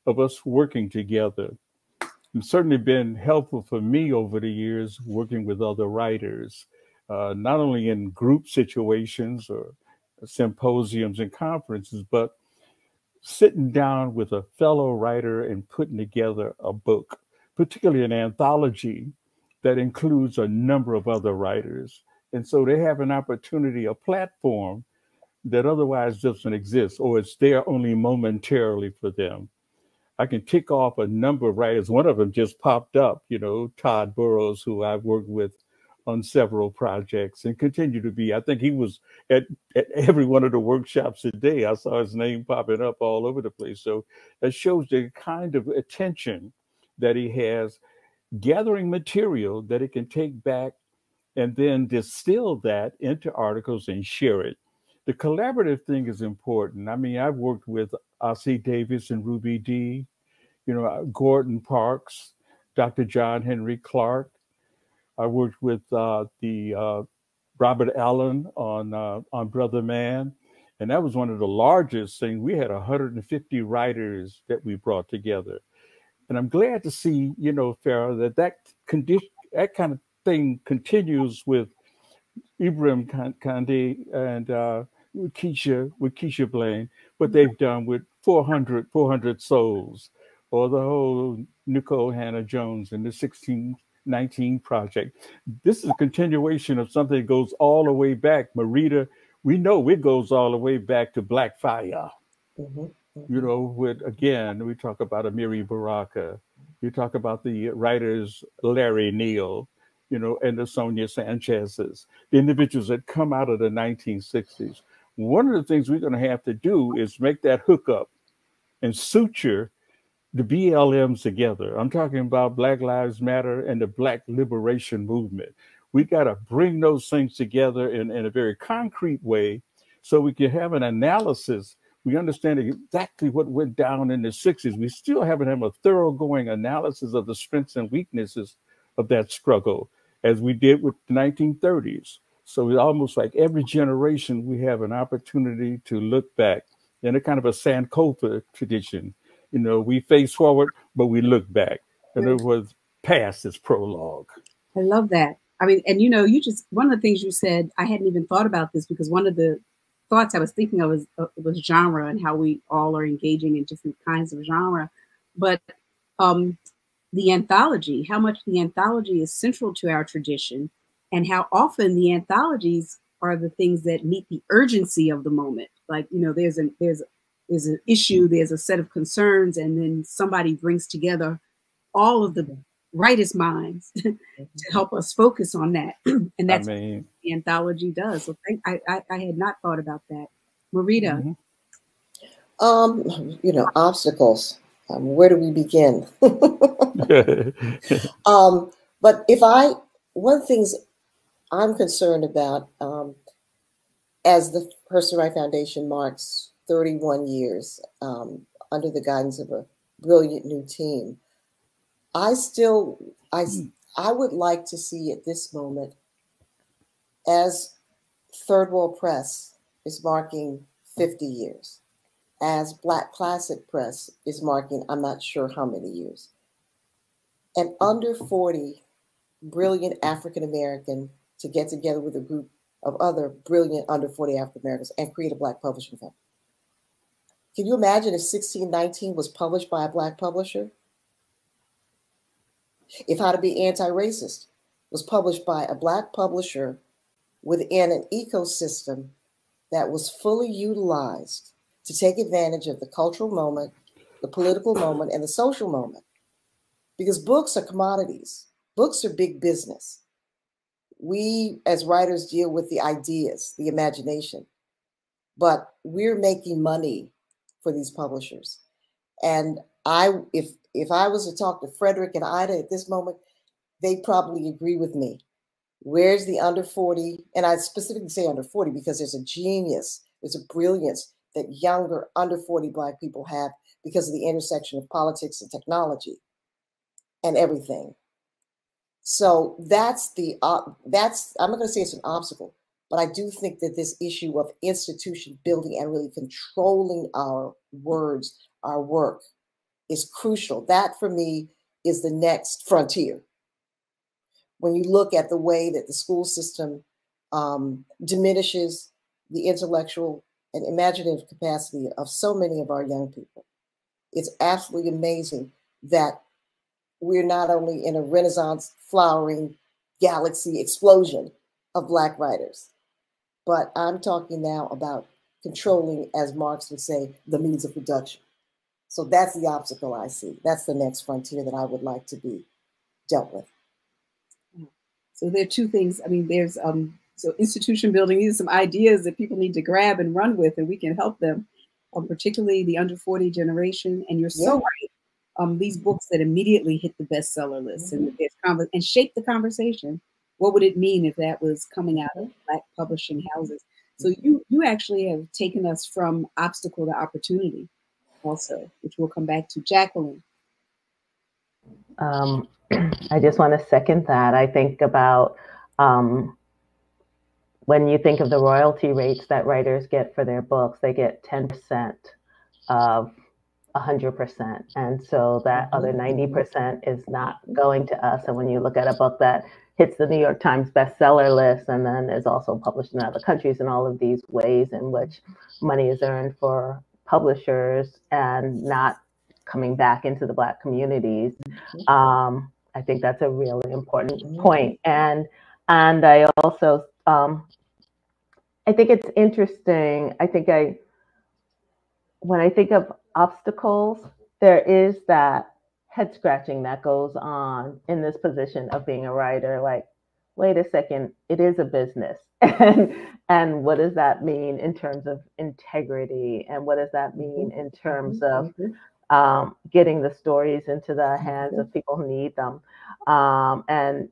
of us working together. It's certainly been helpful for me over the years working with other writers, not only in group situations or symposiums and conferences, but sitting down with a fellow writer and putting together a book, particularly an anthology that includes a number of other writers. And so they have an opportunity, a platform that otherwise doesn't exist, or it's there only momentarily for them. I can tick off a number of writers. One of them just popped up, you know, Todd Burrows, who I've worked with on several projects and continue to be. I think he was at every one of the workshops today. I saw his name popping up all over the place. So that shows the kind of attention that he has, gathering material that it can take back and then distill that into articles and share it. The collaborative thing is important. I mean, I've worked with Ossie Davis and Ruby Dee, you know, Gordon Parks, Dr. John Henry Clark. I worked with the Robert Allen on Brother Man. And that was one of the largest things. We had 150 writers that we brought together. And I'm glad to see, you know, Pharah, that kind of thing continues with Ibrahim Kandi and with Keisha Blaine, what they've done with 400 Souls, or the whole Nicole Hannah Jones and the 1619 Project. This is a continuation of something that goes all the way back. MARITA, we know it goes all the way back to Black Fire. You know, with, again, we talk about Amiri Baraka, you talk about the writers Larry Neal, you know, and the Sonia Sanchez's, the individuals that come out of the 1960s. One of the things we're going to have to do is make that hookup and suture the BLMs together. I'm talking about Black Lives Matter and the Black Liberation Movement. We got to bring those things together in a very concrete way so we can have an analysis. We understand exactly what went down in the 60s. We still haven't had a thoroughgoing analysis of the strengths and weaknesses of that struggle as we did with the 1930s. So it's almost like every generation we have an opportunity to look back in a kind of a Sankofa tradition. You know, we face forward, but we look back. In other words, past is prologue. I love that. I mean, and you know, you just, one of the things you said, I hadn't even thought about this, because one of the thoughts I was thinking of was genre and how we all are engaging in different kinds of genre. But the anthology, how much the anthology is central to our tradition, and how often the anthologies are the things that meet the urgency of the moment. Like, you know, there's an issue, there's a set of concerns, and then somebody brings together all of the brightest minds to help us focus on that. And that's what the anthology does. So I had not thought about that. MARITA. You know, obstacles. Where do we begin? But one of the things I'm concerned about, as the Person Right Foundation marks 31 years under the guidance of a brilliant new team, I would like to see at this moment, as Third World Press is marking 50 years, as Black Classic Press is marking, I'm not sure how many years, an under 40 brilliant African American to get together with a group of other brilliant under 40 African Americans and create a Black publishing company. Can you imagine if 1619 was published by a Black publisher? If How to Be Anti-Racist was published by a Black publisher within an ecosystem that was fully utilized to take advantage of the cultural moment, the political moment, and the social moment. Because books are commodities. Books are big business. We, as writers, deal with the ideas, the imagination, but we're making money for these publishers. And if I was to talk to Frederick and Ida at this moment, they'd probably agree with me. Where's the under 40? And I specifically say under 40 because there's a genius, there's a brilliance that younger under 40 Black people have because of the intersection of politics and technology and everything. So I'm not going to say it's an obstacle, but I do think that this issue of institution building and really controlling our words, our work, is crucial. That for me is the next frontier. When you look at the way that the school system diminishes the intellectual and imaginative capacity of so many of our young people, it's absolutely amazing that we're not only in a Renaissance flowering galaxy explosion of Black writers, but I'm talking now about controlling, as Marx would say, the means of production. So that's the obstacle I see. That's the next frontier that I would like to be dealt with. So there are two things. I mean, there's so institution building. These are some ideas that people need to grab and run with, and we can help them, particularly the under 40 generation. And you're so right. These books that immediately hit the bestseller list and shape the conversation. What would it mean if that was coming out of Black publishing houses? So you actually have taken us from obstacle to opportunity also, which we'll come back to. Jacqueline. I just want to second that. I think about when you think of the royalty rates that writers get for their books, they get 10% of 100%. And so that other 90% is not going to us. And when you look at a book that hits the New York Times bestseller list and then is also published in other countries, and all of these ways in which money is earned for publishers and not coming back into the Black communities, I think that's a really important point. And I also, I think it's interesting. When I think of obstacles, there is that head scratching that goes on in this position of being a writer. Like, wait a second, it is a business. And what does that mean in terms of integrity? And what does that mean in terms of getting the stories into the hands of people who need them? And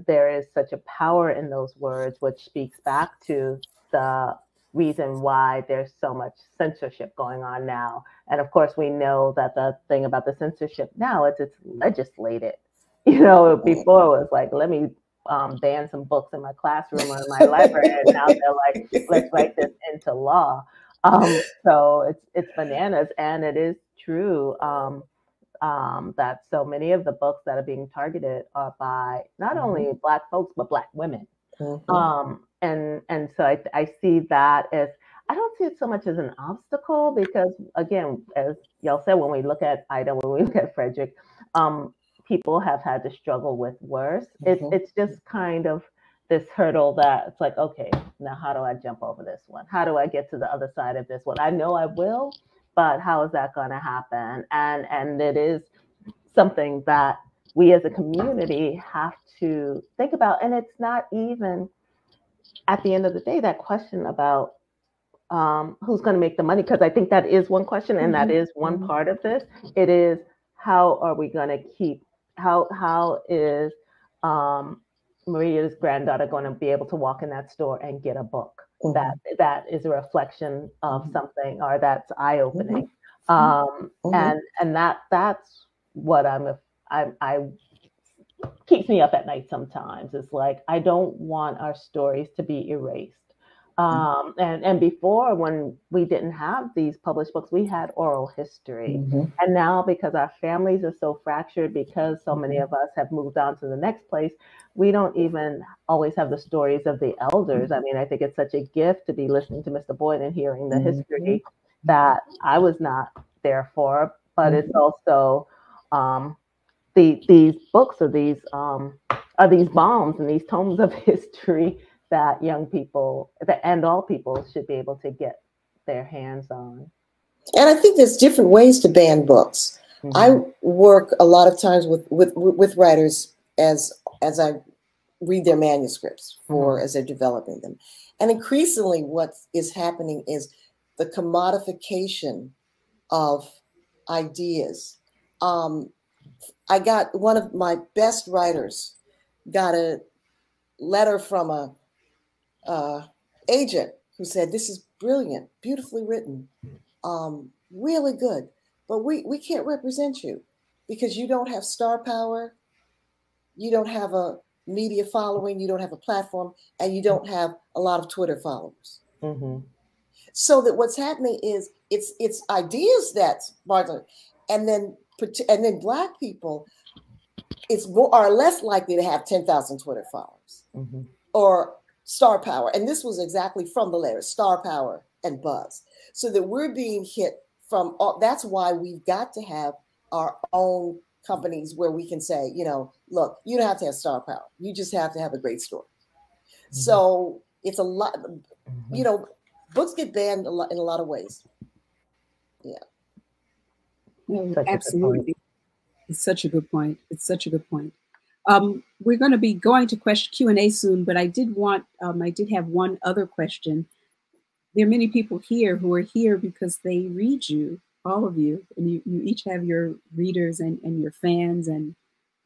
there is such a power in those words, which speaks back to the reason why there's so much censorship going on now. And of course, we know that the thing about the censorship now is it's legislated. You know, before it was like, let me ban some books in my classroom or in my library, and now they're like, let's write this into law. So it's bananas, and it is true that so many of the books that are being targeted are by not only Black folks but Black women. And so I see that as, I don't see it so much as an obstacle, because again, as y'all said, when we look at Ida, when we look at Frederick, people have had to struggle with worse. It's just kind of this hurdle that it's like, okay, now how do I jump over this one? How do I get to the other side of this one? I know I will, but how is that going to happen? And it is something that we as a community have to think about. And it's not even, at the end of the day, that question about who's going to make the money, because I think that is one question, and that is one part of this. It is, how are we going to keep, how is Maria's granddaughter going to be able to walk in that store and get a book that is a reflection of something, or that's eye-opening? And that's what I keeps me up at night sometimes. It's like, I don't want our stories to be erased. And before, when we didn't have these published books, we had oral history. And now, because our families are so fractured, because so many of us have moved on to the next place, we don't even always have the stories of the elders. I mean, I think it's such a gift to be listening to Mr. Boyd and hearing the history that I was not there for, but it's also these books are these bombs and these tomes of history that young people and all people should be able to get their hands on. And I think there's different ways to ban books. I work a lot of times with writers as I read their manuscripts as they're developing them. And increasingly what is happening is the commodification of ideas. I got one of my best writers got a letter from a agent who said, "This is brilliant, beautifully written, really good, but we can't represent you because you don't have star power, you don't have a media following, you don't have a platform, and you don't have a lot of Twitter followers." So that what's happening is it's ideas that's marginal, and then Black people are less likely to have 10,000 Twitter followers or star power. And this was exactly from the letter, star power and buzz. So that we're being hit from all, that's why we've got to have our own companies where we can say, you know, look, you don't have to have star power. You just have to have a great story. So it's a lot, you know, books get banned in a lot of ways. Yeah. No, absolutely. It's such a good point. It's such a good point. We're going to be going to Q&A soon, but I did have one other question. There are many people here who are here because they read you, all of you, and you each have your readers and your fans and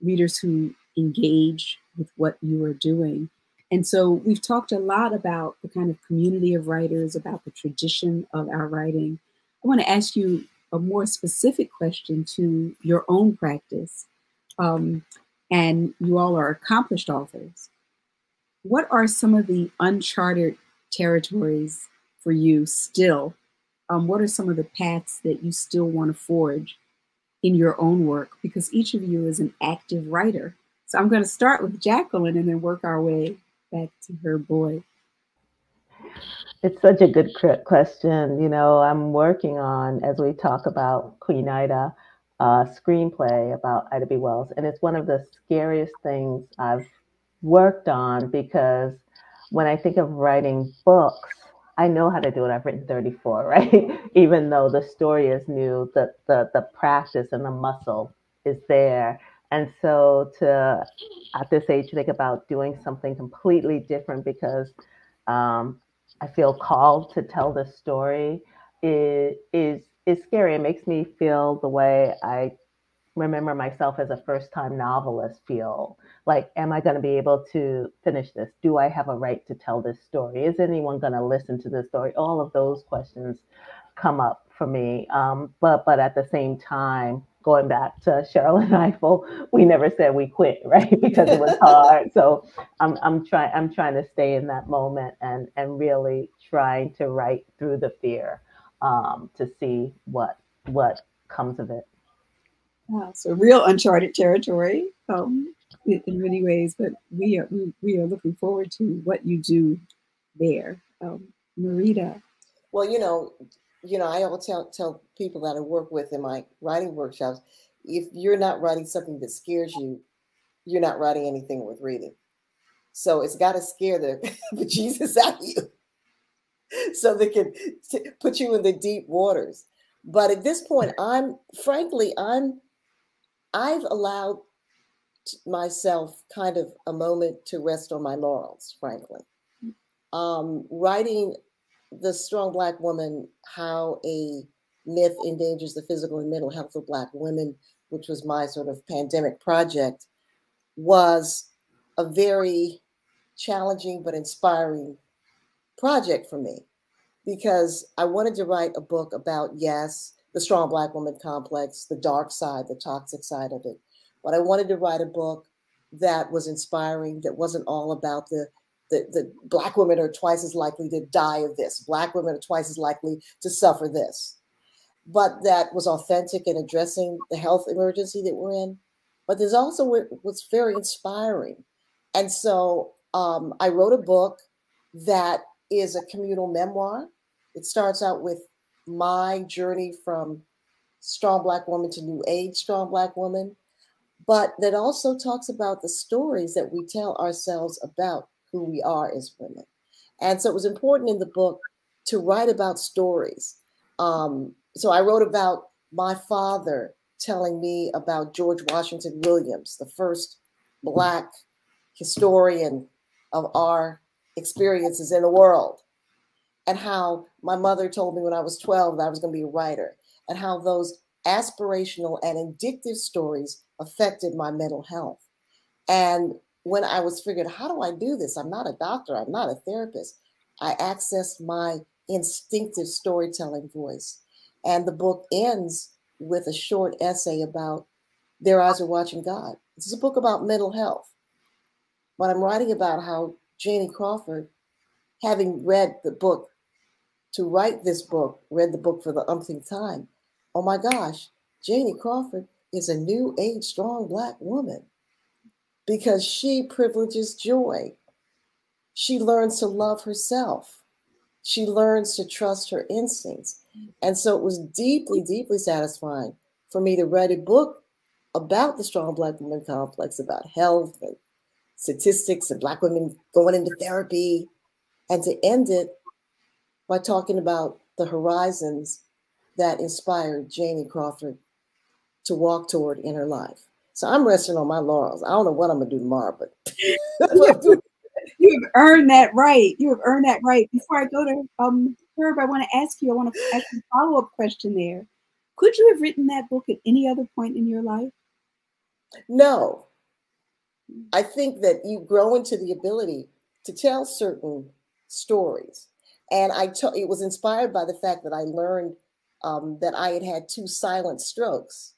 readers who engage with what you are doing. And so we've talked a lot about the kind of community of writers, about the tradition of our writing. I want to ask you a more specific question to your own practice. And you all are accomplished authors. What are some of the uncharted territories for you still? What are some of the paths that you still want to forge in your own work? Because each of you is an active writer. So I'm going to start with Jacqueline and then work our way back to her boy. It's such a good question. You know, I'm working on, as we talk about Queen Ida, screenplay about Ida B. Wells. And it's one of the scariest things I've worked on, because when I think of writing books, I know how to do it. I've written 34, right? Even though the story is new, the practice and the muscle is there. And so to, at this age, think about doing something completely different because I feel called to tell this story is scary. It makes me feel the way I remember myself as a first-time novelist feel. Like, am I going to be able to finish this? Do I have a right to tell this story? Is anyone going to listen to this story? All of those questions come up for me. But at the same time, going back to Cheryl and Eiffel, we never said we quit, right? Because it was hard. So I'm trying to stay in that moment and really trying to write through the fear to see what comes of it. Wow, so real uncharted territory in many ways, but we are looking forward to what you do there. MARITA. Well, I always tell people that I work with in my writing workshops, if you're not writing something that scares you, you're not writing anything worth reading. So it's got to scare the bejesus out of you so they can put you in the deep waters. But at this point, I've allowed myself kind of a moment to rest on my laurels, frankly. Writing The Strong Black Woman, How a Myth Endangers the Physical and Mental Health of Black Women, which was my sort of pandemic project, was a very challenging but inspiring project for me because I wanted to write a book about, yes, the strong Black woman complex, the dark side, the toxic side of it. But I wanted to write a book that was inspiring, that wasn't all about the Black women are twice as likely to die of this. Black women are twice as likely to suffer this. But that was authentic in addressing the health emergency that we're in. But there's also what's very inspiring. And so I wrote a book that is a communal memoir. It starts out with my journey from strong Black woman to new age strong Black woman, but that also talks about the stories that we tell ourselves about who we are as women. And so it was important in the book to write about stories. So I wrote about my father telling me about George Washington Williams, the first Black historian of our experiences in the world, and how my mother told me when I was 12 that I was going to be a writer, and how those aspirational and addictive stories affected my mental health. And when I was figuring, how do I do this? I'm not a doctor. I'm not a therapist. I accessed my instinctive storytelling voice. And the book ends with a short essay about Their Eyes Are Watching God. This is a book about mental health. But I'm writing about how Janie Crawford, having read the book to write this book, read the book for the umpteenth time. Oh my gosh, Janie Crawford is a new age strong Black woman because she privileges joy. She learns to love herself. She learns to trust her instincts. And so it was deeply, deeply satisfying for me to write a book about the strong Black woman complex, about health and statistics and Black women going into therapy, and to end it by talking about the horizons that inspired Janie Crawford to walk toward in her life. So I'm resting on my laurels. I don't know what I'm gonna do tomorrow, but you have earned that right. You have earned that right. Before I go to Herb, I want to ask you a follow-up question there. Could you have written that book at any other point in your life? No. I think that you grow into the ability to tell certain stories. And it was inspired by the fact that I learned that I had 2 silent strokes.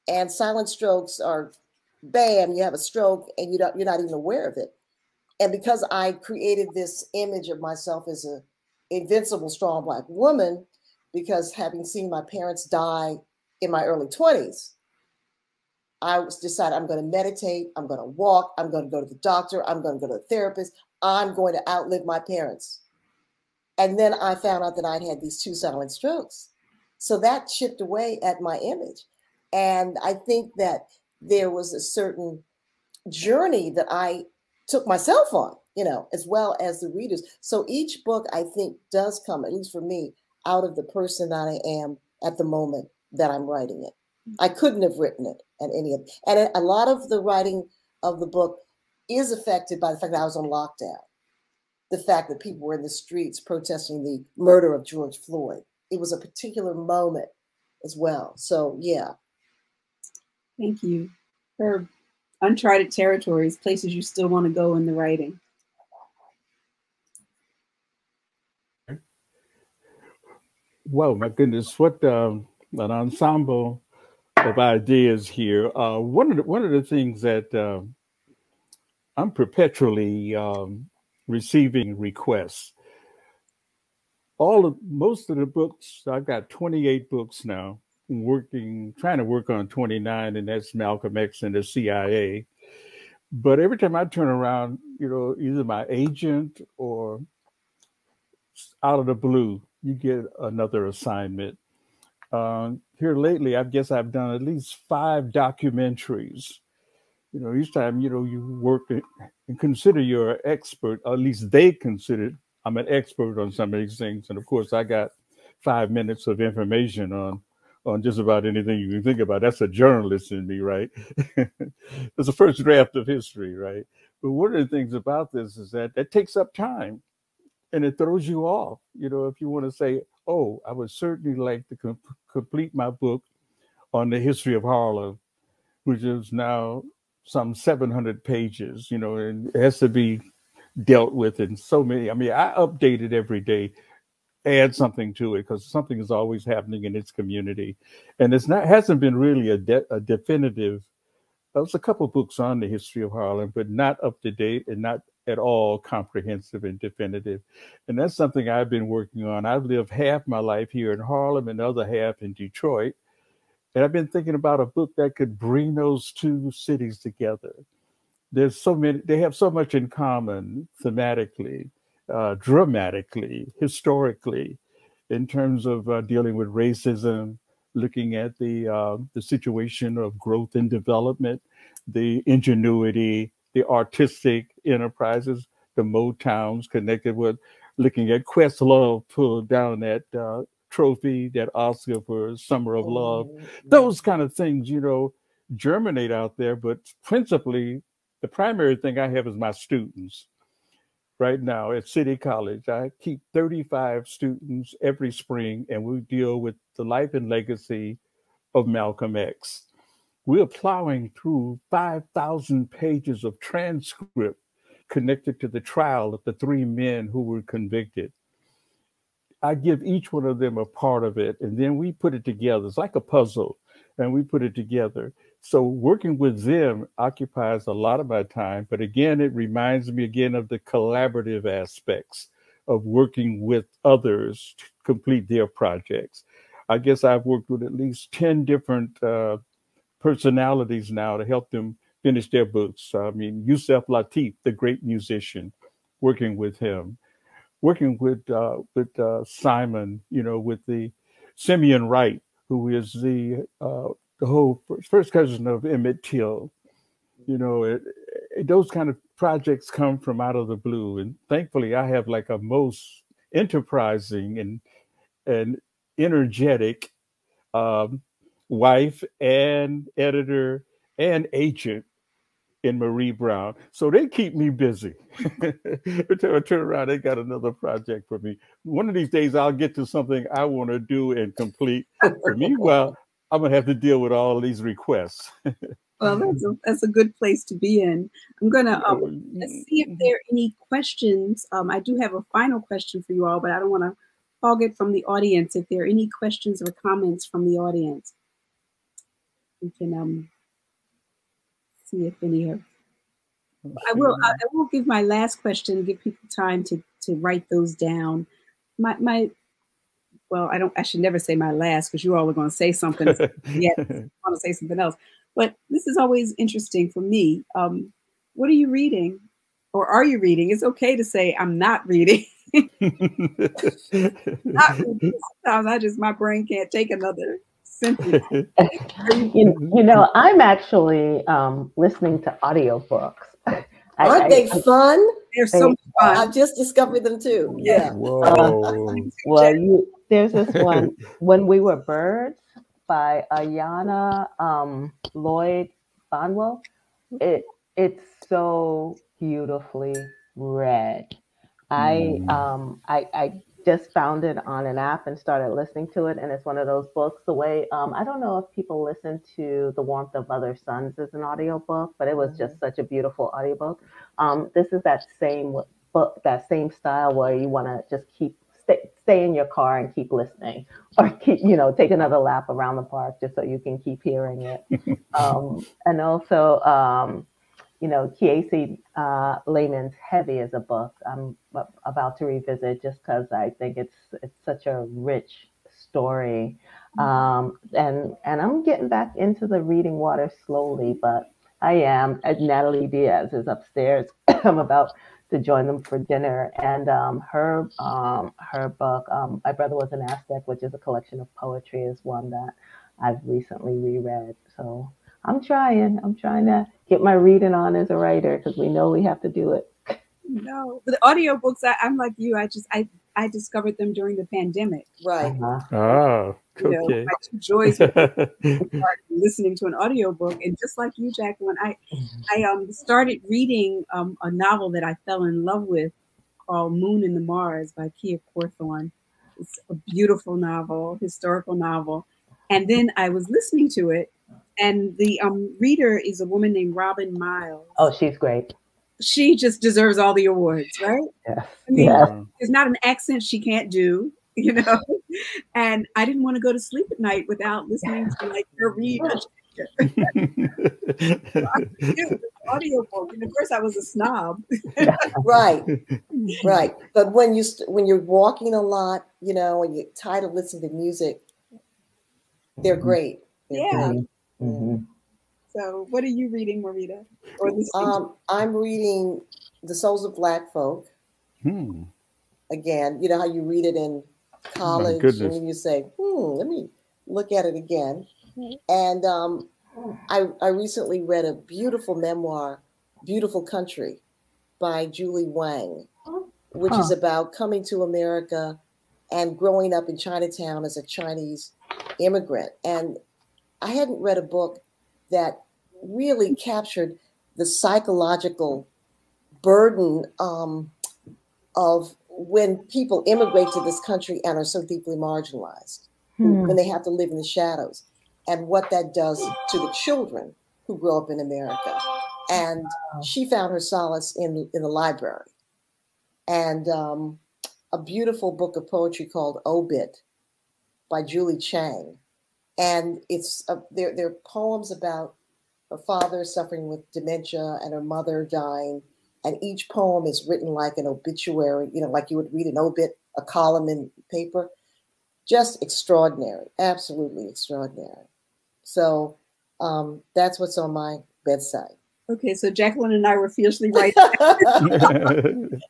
And silent strokes are, bam, you have a stroke and you're not even aware of it. And because I created this image of myself as an invincible, strong Black woman, because having seen my parents die in my early 20s, I decided I'm going to meditate, I'm going to walk, I'm going to go to the doctor, I'm going to go to the therapist, I'm going to outlive my parents. And then I found out that I'd had these 2 silent strokes. So that chipped away at my image. And I think that there was a certain journey that I took myself on you know, as well as the readers. So each book, I think, does come, at least for me, out of the person that I am at the moment that I'm writing it. I couldn't have written it at any of, and a lot of the writing of the book is affected by the fact that I was on lockdown. The fact that people were in the streets protesting the murder of George Floyd. It was a particular moment as well. So, yeah. Thank you. For uncharted territories, places you still want to go in the writing. Well, my goodness, what an ensemble of ideas here. One of the things that I'm perpetually receiving requests. Most of the books, I've got 28 books now, trying to work on 29, and that's Malcolm X and the CIA. But every time I turn around, you know, either my agent or out of the blue, you get another assignment. Here lately, I guess I've done at least 5 documentaries. You know, each time, you know, you work and consider you're an expert, or at least they consider I'm an expert on some of these things. And of course, I got 5 minutes of information on just about anything you can think about. That's a journalist in me, right? It's the first draft of history, right? But one of the things about this is that takes up time and it throws you off. You know, if you want to say, oh, I would certainly like to complete my book on the history of Harlem, which is now some 700 pages, you know, and it has to be dealt with in so many. I mean, I update it every day, add something to it, because something is always happening in its community. And hasn't been really a definitive. There's a couple books on the history of Harlem, but not up to date and not at all comprehensive and definitive. And that's something I've been working on. I've lived half my life here in Harlem and the other half in Detroit. And I've been thinking about a book that could bring those two cities together. There's so many, they have so much in common thematically, dramatically, historically, in terms of dealing with racism, looking at the situation of growth and development, the ingenuity, the artistic enterprises, the Motowns connected with looking at Questlove pulled down that trophy, that Oscar for Summer of Love. Those kind of things, you know, germinate out there. But principally, the primary thing I have is my students. Right now at City College, I keep 35 students every spring, and we deal with the life and legacy of Malcolm X. We're plowing through 5,000 pages of transcript connected to the trial of the 3 men who were convicted. I give each one of them a part of it, and then we put it together. It's like a puzzle, and we put it together. So working with them occupies a lot of my time, but again, it reminds me again of the collaborative aspects of working with others to complete their projects. I guess I've worked with at least 10 different personalities now to help them finish their books. I mean, Yusef Lateef, the great musician, working with him. Working with Simon, you know, with the Simeon Wright, who is the whole first cousin of Emmett Till. You know, those kind of projects come from out of the blue, and thankfully, I have like a most enterprising and energetic wife and editor and agent in Marie Brown. So they keep me busy. Every time I turn around, they got another project for me. One of these days, I'll get to something I want to do and complete. For me, well, I'm going to have to deal with all these requests. Well, that's a good place to be in. I'm going to let's see if there are any questions. I do have a final question for you all, but I don't want to hog it from the audience. If there are any questions or comments from the audience, we can see if any have. I will give my last question, give people time to write those down. Well, I should never say my last, because you all are going to say something. Yes, I want to say something else. But this is always interesting for me. What are you reading? Or are you reading? It's okay to say I'm not reading. Sometimes my brain can't take another sentence. You know, I'm actually listening to audiobooks. Aren't they fun? They're so much fun. I just discovered them too. Yeah. Whoa. Well, there's this one, When We Were Birds by Ayanna Lloyd Bonwell. It's so beautifully read. I just found it on an app and started listening to it, and it's one of those books. The way I don't know if people listen to The Warmth of Other Suns as an audiobook, but it was just such a beautiful audiobook. This is that same book, that same style where you want to just stay in your car and keep listening, or keep, take another lap around the park just so you can keep hearing it. And also, Kiesi Lehman's Heavy is a book I'm about to revisit just because I think it's such a rich story. And I'm getting back into the reading water slowly, but I am. Natalie Diaz is upstairs. I'm about to join them for dinner, and her book, My Brother Was an Aztec, which is a collection of poetry, is one that I've recently reread. So I'm trying to get my reading on as a writer, because we know we have to do it. No, but the audiobooks, I'm like you. I discovered them during the pandemic. Right. Oh, okay. My two joys were listening to an audiobook, and just like you, Jacqueline, I started reading a novel that I fell in love with called Moon and the Mars by Kia Cawthorne. It's a beautiful novel, historical novel. And then I was listening to it, and the reader is a woman named Robin Miles. Oh, she's great. She just deserves all the awards, right? Yeah. I mean, there's not an accent she can't do, And I didn't want to go to sleep at night without listening to her read a audiobook. And of course, I was a snob. Right. But when you're walking a lot, and you're tired of listening to music, they're great. Yeah. Mm-hmm. So what are you reading, Marita? Or I'm reading The Souls of Black Folk. Again, you know how you read it in college and then you say, let me look at it again. And I recently read a beautiful memoir, Beautiful Country, by Julie Wang, which is about coming to America and growing up in Chinatown as a Chinese immigrant. And I hadn't read a book that really captured the psychological burden of when people immigrate to this country and are so deeply marginalized, when they have to live in the shadows, and what that does to the children who grow up in America. And she found her solace in the library. And a beautiful book of poetry called Obit by Julie Chang. And it's they're poems about her father suffering with dementia and her mother dying. And each poem is written like an obituary, like you would read an obit, a column in paper. Just extraordinary, absolutely extraordinary. So that's what's on my bedside. Okay, so Jacqueline and I were fiercely right. And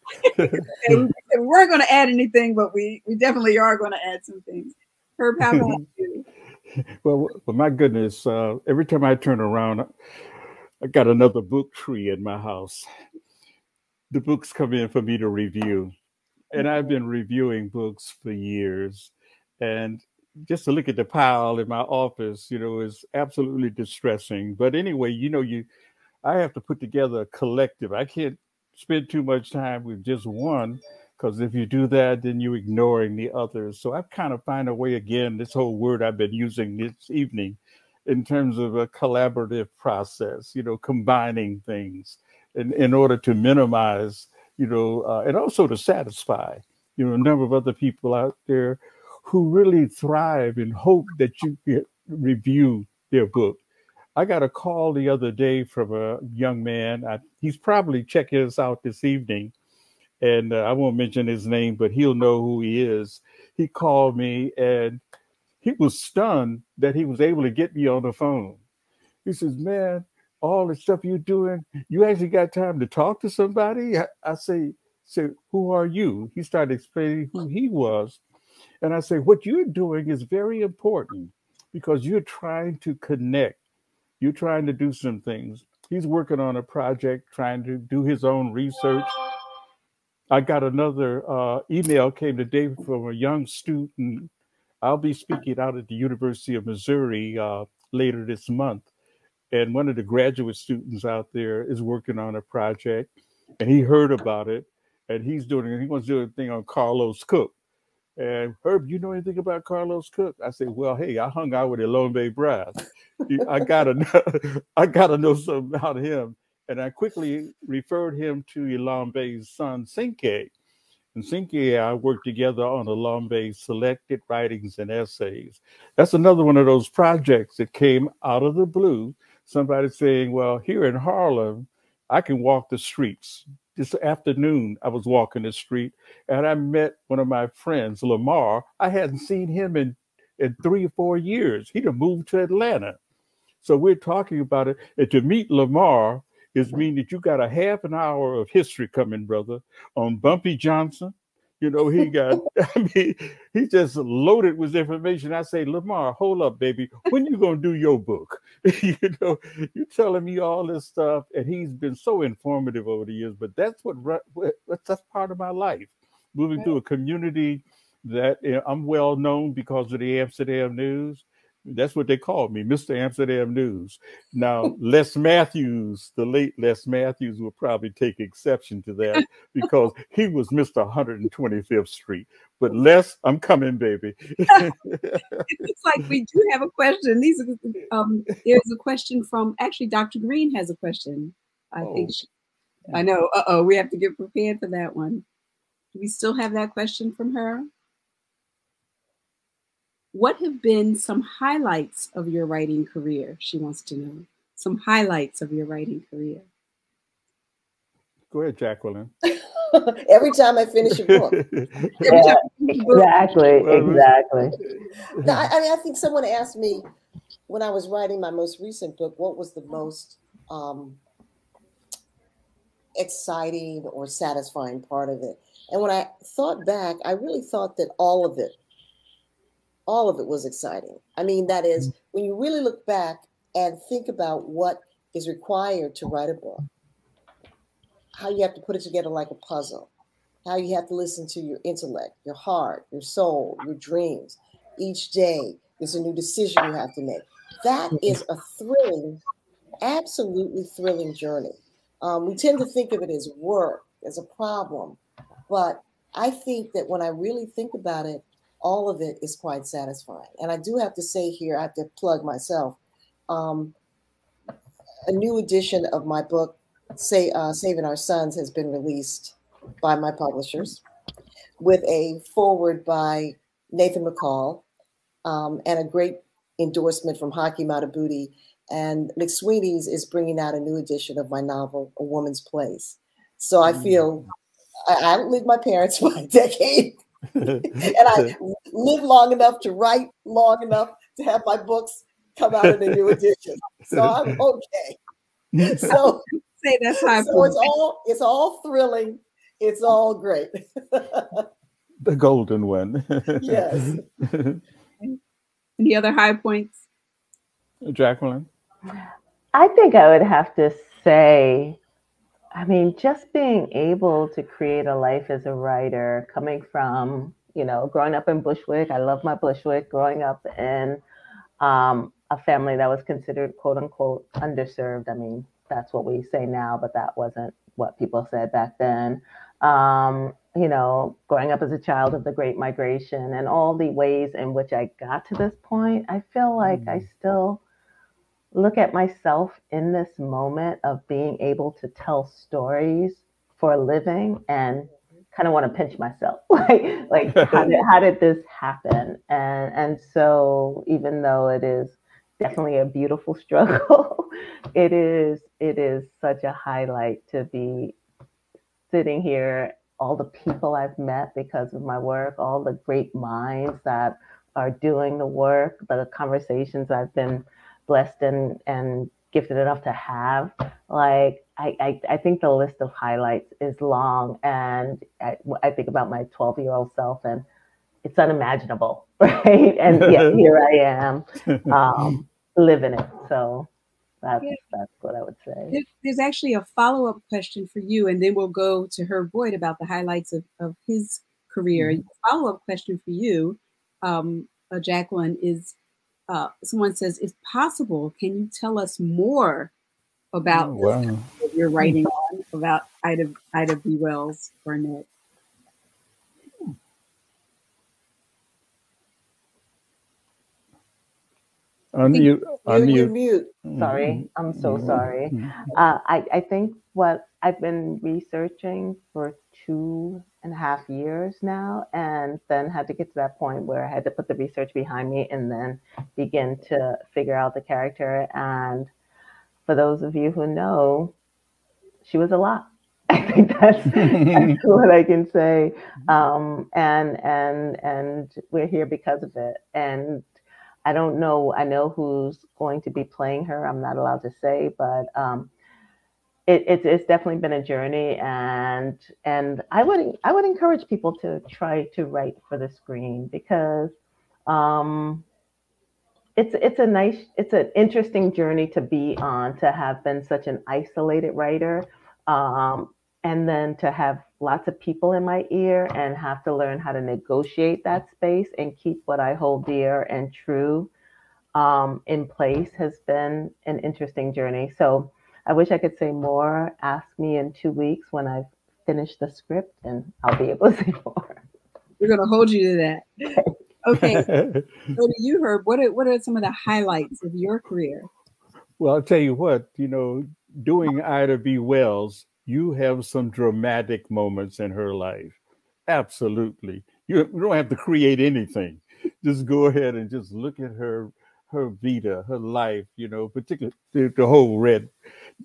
we weren't going to add anything, but we definitely are going to add some things. Herb, how about you? Well, my goodness, every time I turn around, I got another book tree in my house. The books come in for me to review. And I've been reviewing books for years. And just to look at the pile in my office, is absolutely distressing. But anyway, I have to put together a collective. I can't spend too much time with just one, because if you do that, then you're ignoring the others. So I've kind of find a way, again, this whole word I've been using this evening, in terms of a collaborative process, combining things in order to minimize, and also to satisfy, a number of other people out there who really thrive and hope that you get review their book. I got a call the other day from a young man. He's probably checking us out this evening. And I won't mention his name, but he'll know who he is. He called me and he was stunned that he was able to get me on the phone. He says, man, all the stuff you're doing, you actually got time to talk to somebody? I say, who are you? He started explaining who he was. And I say, what you're doing is very important because you're trying to connect. You're trying to do some things. He's working on a project, trying to do his own research. I got another email came today from a young student. I'll be speaking out at the University of Missouri later this month. And one of the graduate students out there is working on a project, and he heard about it, and he wants to do a thing on Carlos Cook. And Herb, you know anything about Carlos Cook? I said, well, hey, I hung out with Elombe Brass. I gotta know something about him. And I quickly referred him to Elombe's son, Sinke. And Sinke and I worked together on Elombe's selected writings and essays. That's another one of those projects that came out of the blue. Somebody saying, well, here in Harlem, I can walk the streets. This afternoon, I was walking the street and I met one of my friends, Lamar. I hadn't seen him in 3 or 4 years. He'd have moved to Atlanta. So we're talking about it. And to meet Lamar is mean that you got a half an hour of history coming, brother, on Bumpy Johnson. You know, he got, I mean, he just loaded with information. I say, Lamar, hold up, baby. When you going to do your book? You know, you're telling me all this stuff. And he's been so informative over the years, but that's that's part of my life. Moving through a community that I'm well known because of the Amsterdam News. That's what they called me, Mr. Amsterdam News. Now, Les Matthews, the late Les Matthews, will probably take exception to that because he was Mr. 125th Street. But Les, I'm coming, baby. It's like we do have a question. There's a question from, actually, Dr. Green has a question. I know. We have to get prepared for that one. Do we still have that question from her? What have been some highlights of your writing career? She wants to know. Some highlights of your writing career. Go ahead, Jacqueline. Every time I finish a book. Yeah, exactly. No, I mean, I think someone asked me when I was writing my most recent book, what was the most exciting or satisfying part of it? And when I thought back, I really thought that all of it was exciting. I mean, that is, when you really look back and think about what is required to write a book, how you have to put it together like a puzzle, how you have to listen to your intellect, your heart, your soul, your dreams. Each day, there's a new decision you have to make. That is a thrilling, absolutely thrilling journey. We tend to think of it as work, as a problem, but I think that when I really think about it, all of it is quite satisfying. And I do have to say here, I have to plug myself, a new edition of my book, Saving Our Sons, has been released by my publishers with a foreword by Nathan McCall and a great endorsement from Haki Madhubuti. And McSweeney's is bringing out a new edition of my novel, A Woman's Place. So I feel I outlived my parents by a decade. And I lived long enough to write long enough to have my books come out in a new edition. So I'm okay. So say that's high. So it's all thrilling. It's all great. The golden one. Yes. Any other high points? Jacqueline? I think I would have to say, I mean, just being able to create a life as a writer, coming from, growing up in Bushwick. I love my Bushwick. Growing up in a family that was considered, quote unquote, underserved. I mean, that's what we say now, but that wasn't what people said back then. Growing up as a child of the Great Migration and all the ways in which I got to this point, I feel like I still look at myself in this moment of being able to tell stories for a living and kind of want to pinch myself. like how did this happen? And so even though it is definitely a beautiful struggle, it is such a highlight to be sitting here, all the people I've met because of my work, all the great minds that are doing the work, the conversations I've been blessed and gifted enough to have. Like, I think the list of highlights is long, and I think about my 12-year-old self, and it's unimaginable, right? And yet here I am living it. So That's what I would say. There's actually a follow-up question for you, and then we'll go to Herb Boyd about the highlights of his career. Mm-hmm. Follow-up question for you, Jacqueline, is someone says, if possible, can you tell us more about what you're writing on, about Ida B. Wells Barnett? Unmute. Sorry, I'm so sorry. I think what I've been researching for 2.5 years now, and then had to get to that point where I had to put the research behind me and then begin to figure out the character. And for those of you who know, she was a lot. I think that's what I can say. And we're here because of it. And I don't know. I know who's going to be playing her. I'm not allowed to say, but it's definitely been a journey. And I would encourage people to try to write for the screen, because it's an interesting journey to be on, to have been such an isolated writer, and then to have lots of people in my ear and have to learn how to negotiate that space and keep what I hold dear and true in place has been an interesting journey. So I wish I could say more. Ask me in 2 weeks when I've finished the script, and I'll be able to say more. We're going to hold you to that. Okay. So to you, Herb, what are some of the highlights of your career? Well, I'll tell you what, doing Ida B. Wells, you have some dramatic moments in her life. Absolutely. You don't have to create anything. Just go ahead and just look at her vita, her life, particularly the whole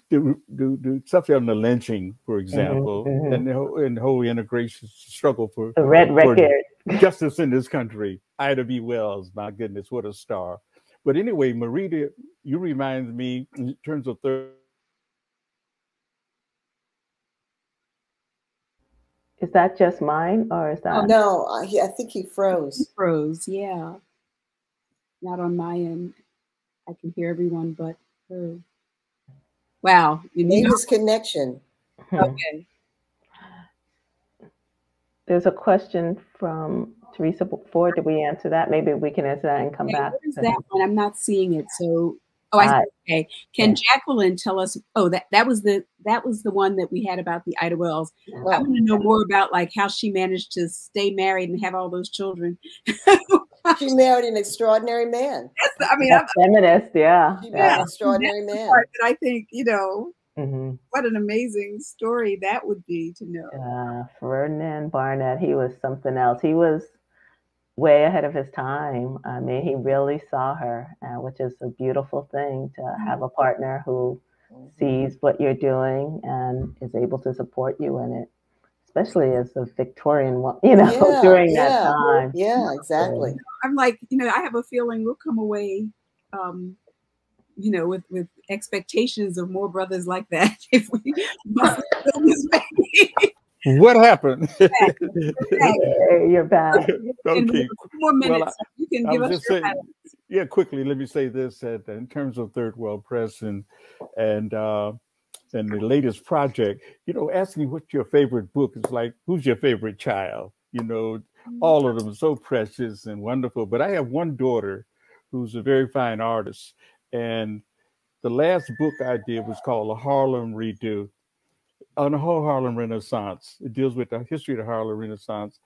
the stuff on the lynching, for example, and the whole integration struggle for the red record, justice in this country. Ida B. Wells, my goodness, what a star. But anyway, MARITA, you remind me in terms of Is that just mine, or is that? Oh, no, I think he froze. He froze, yeah. Not on my end. I can hear everyone but her. Wow. Maybe his connection. Okay. There's a question from Teresa Ford. Did we answer that? Maybe we can answer that and come back. What is that one? I'm not seeing it. So, I see. Okay. Can Jacqueline tell us? Oh, that was the one that we had about the Ida Wells. I want to know more about how she managed to stay married and have all those children. She married an extraordinary man. I'm feminist, yeah. She married an extraordinary man. I think, what an amazing story that would be to know. Ferdinand Barnett, he was something else. He was way ahead of his time. I mean, he really saw her, which is a beautiful thing, to have a partner who sees what you're doing and is able to support you in it, especially as a Victorian, during that time. Yeah, exactly. I'm like, I have a feeling we'll come away, with expectations of more brothers like that if we must film this baby. What happened? You're back. Okay. More minutes. You can give us your highlights. Yeah, quickly. Let me say this: that in terms of Third World Press and the latest project, asking what's your favorite book is like, who's your favorite child? All of them are so precious and wonderful. But I have one daughter who's a very fine artist, and the last book I did was called The Harlem Redo. On the whole Harlem Renaissance. It deals with the history of the Harlem Renaissance.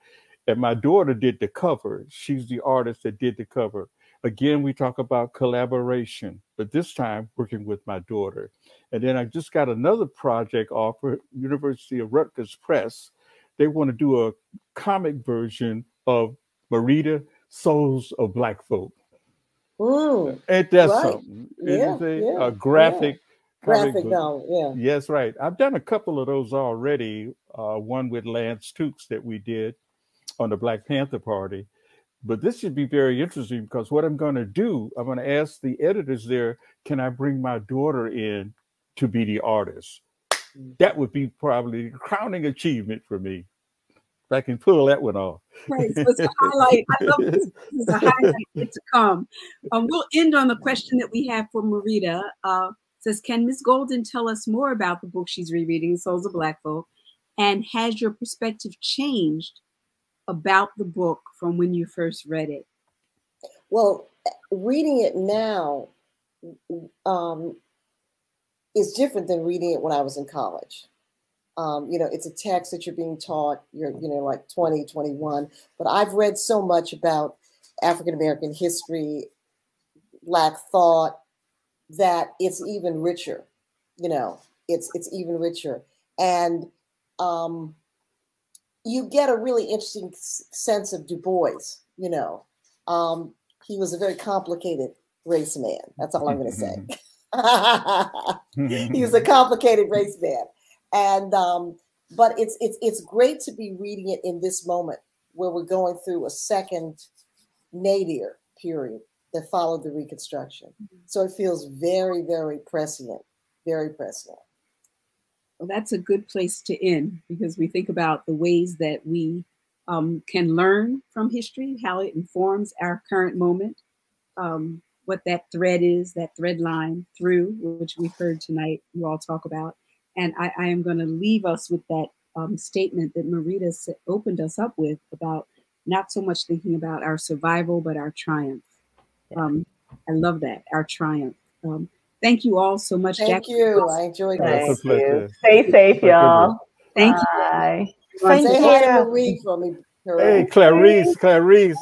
And my daughter did the cover. She's the artist that did the cover. Again, we talk about collaboration, but this time working with my daughter. And then I just got another project offer, University of Rutgers Press. They want to do a comic version of MARITA, Souls of Black Folk. Ain't that something? A graphic novel, Yes, right. I've done a couple of those already. One with Lance Tukes that we did on the Black Panther Party. But this should be very interesting, because what I'm going to do, I'm going to ask the editors there, can I bring my daughter in to be the artist? That would be probably the crowning achievement for me. If I can pull that one off. Right, so it's a highlight. I love this. This is a highlight to come. We'll end on the question that we have for MARITA. says, can Ms. Golden tell us more about the book she's rereading, Souls of Black Folk? And has your perspective changed about the book from when you first read it? Well, reading it now is different than reading it when I was in college. You know, it's a text that you're being taught, you're, you know, like 20, 21. But I've read so much about African-American history, Black thought, that it's even richer, you know, it's even richer. And you get a really interesting sense of Du Bois, you know. He was a very complicated race man. That's all I'm going to say. He was a complicated race man. And but it's great to be reading it in this moment where we're going through a second nadir period that followed the Reconstruction. So it feels very, very prescient, very prescient. Well, that's a good place to end, because we think about the ways that we can learn from history, how it informs our current moment, what that thread is, that thread line through, which we've heard tonight you all talk about. And I am going to leave us with that statement that MARITA opened us up with about not so much thinking about our survival, but our triumph. I love that, our triumph. Thank you all so much. Thank you. I enjoyed this. Thank you. Stay safe, y'all. Thank you. Say hi to Marie for me. Hey, Clarice. Hello.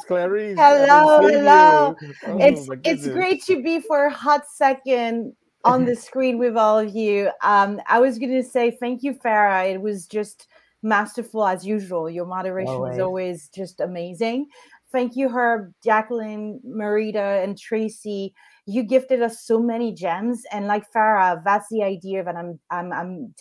Oh, it's great to be for a hot second on the screen with all of you. I was going to say thank you, Farah. It was just masterful as usual. Your moderation is always just amazing. Thank you, Herb, Jacqueline, MARITA, and Tracy. You gifted us so many gems, and like Farah, that's the idea that I'm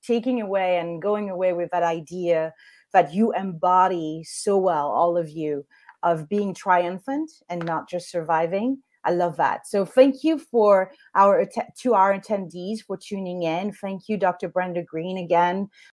taking away and going away with, that idea that you embody so well, all of you, of being triumphant and not just surviving. I love that. So thank you for to our attendees for tuning in. Thank you, Dr. Brenda Green, again,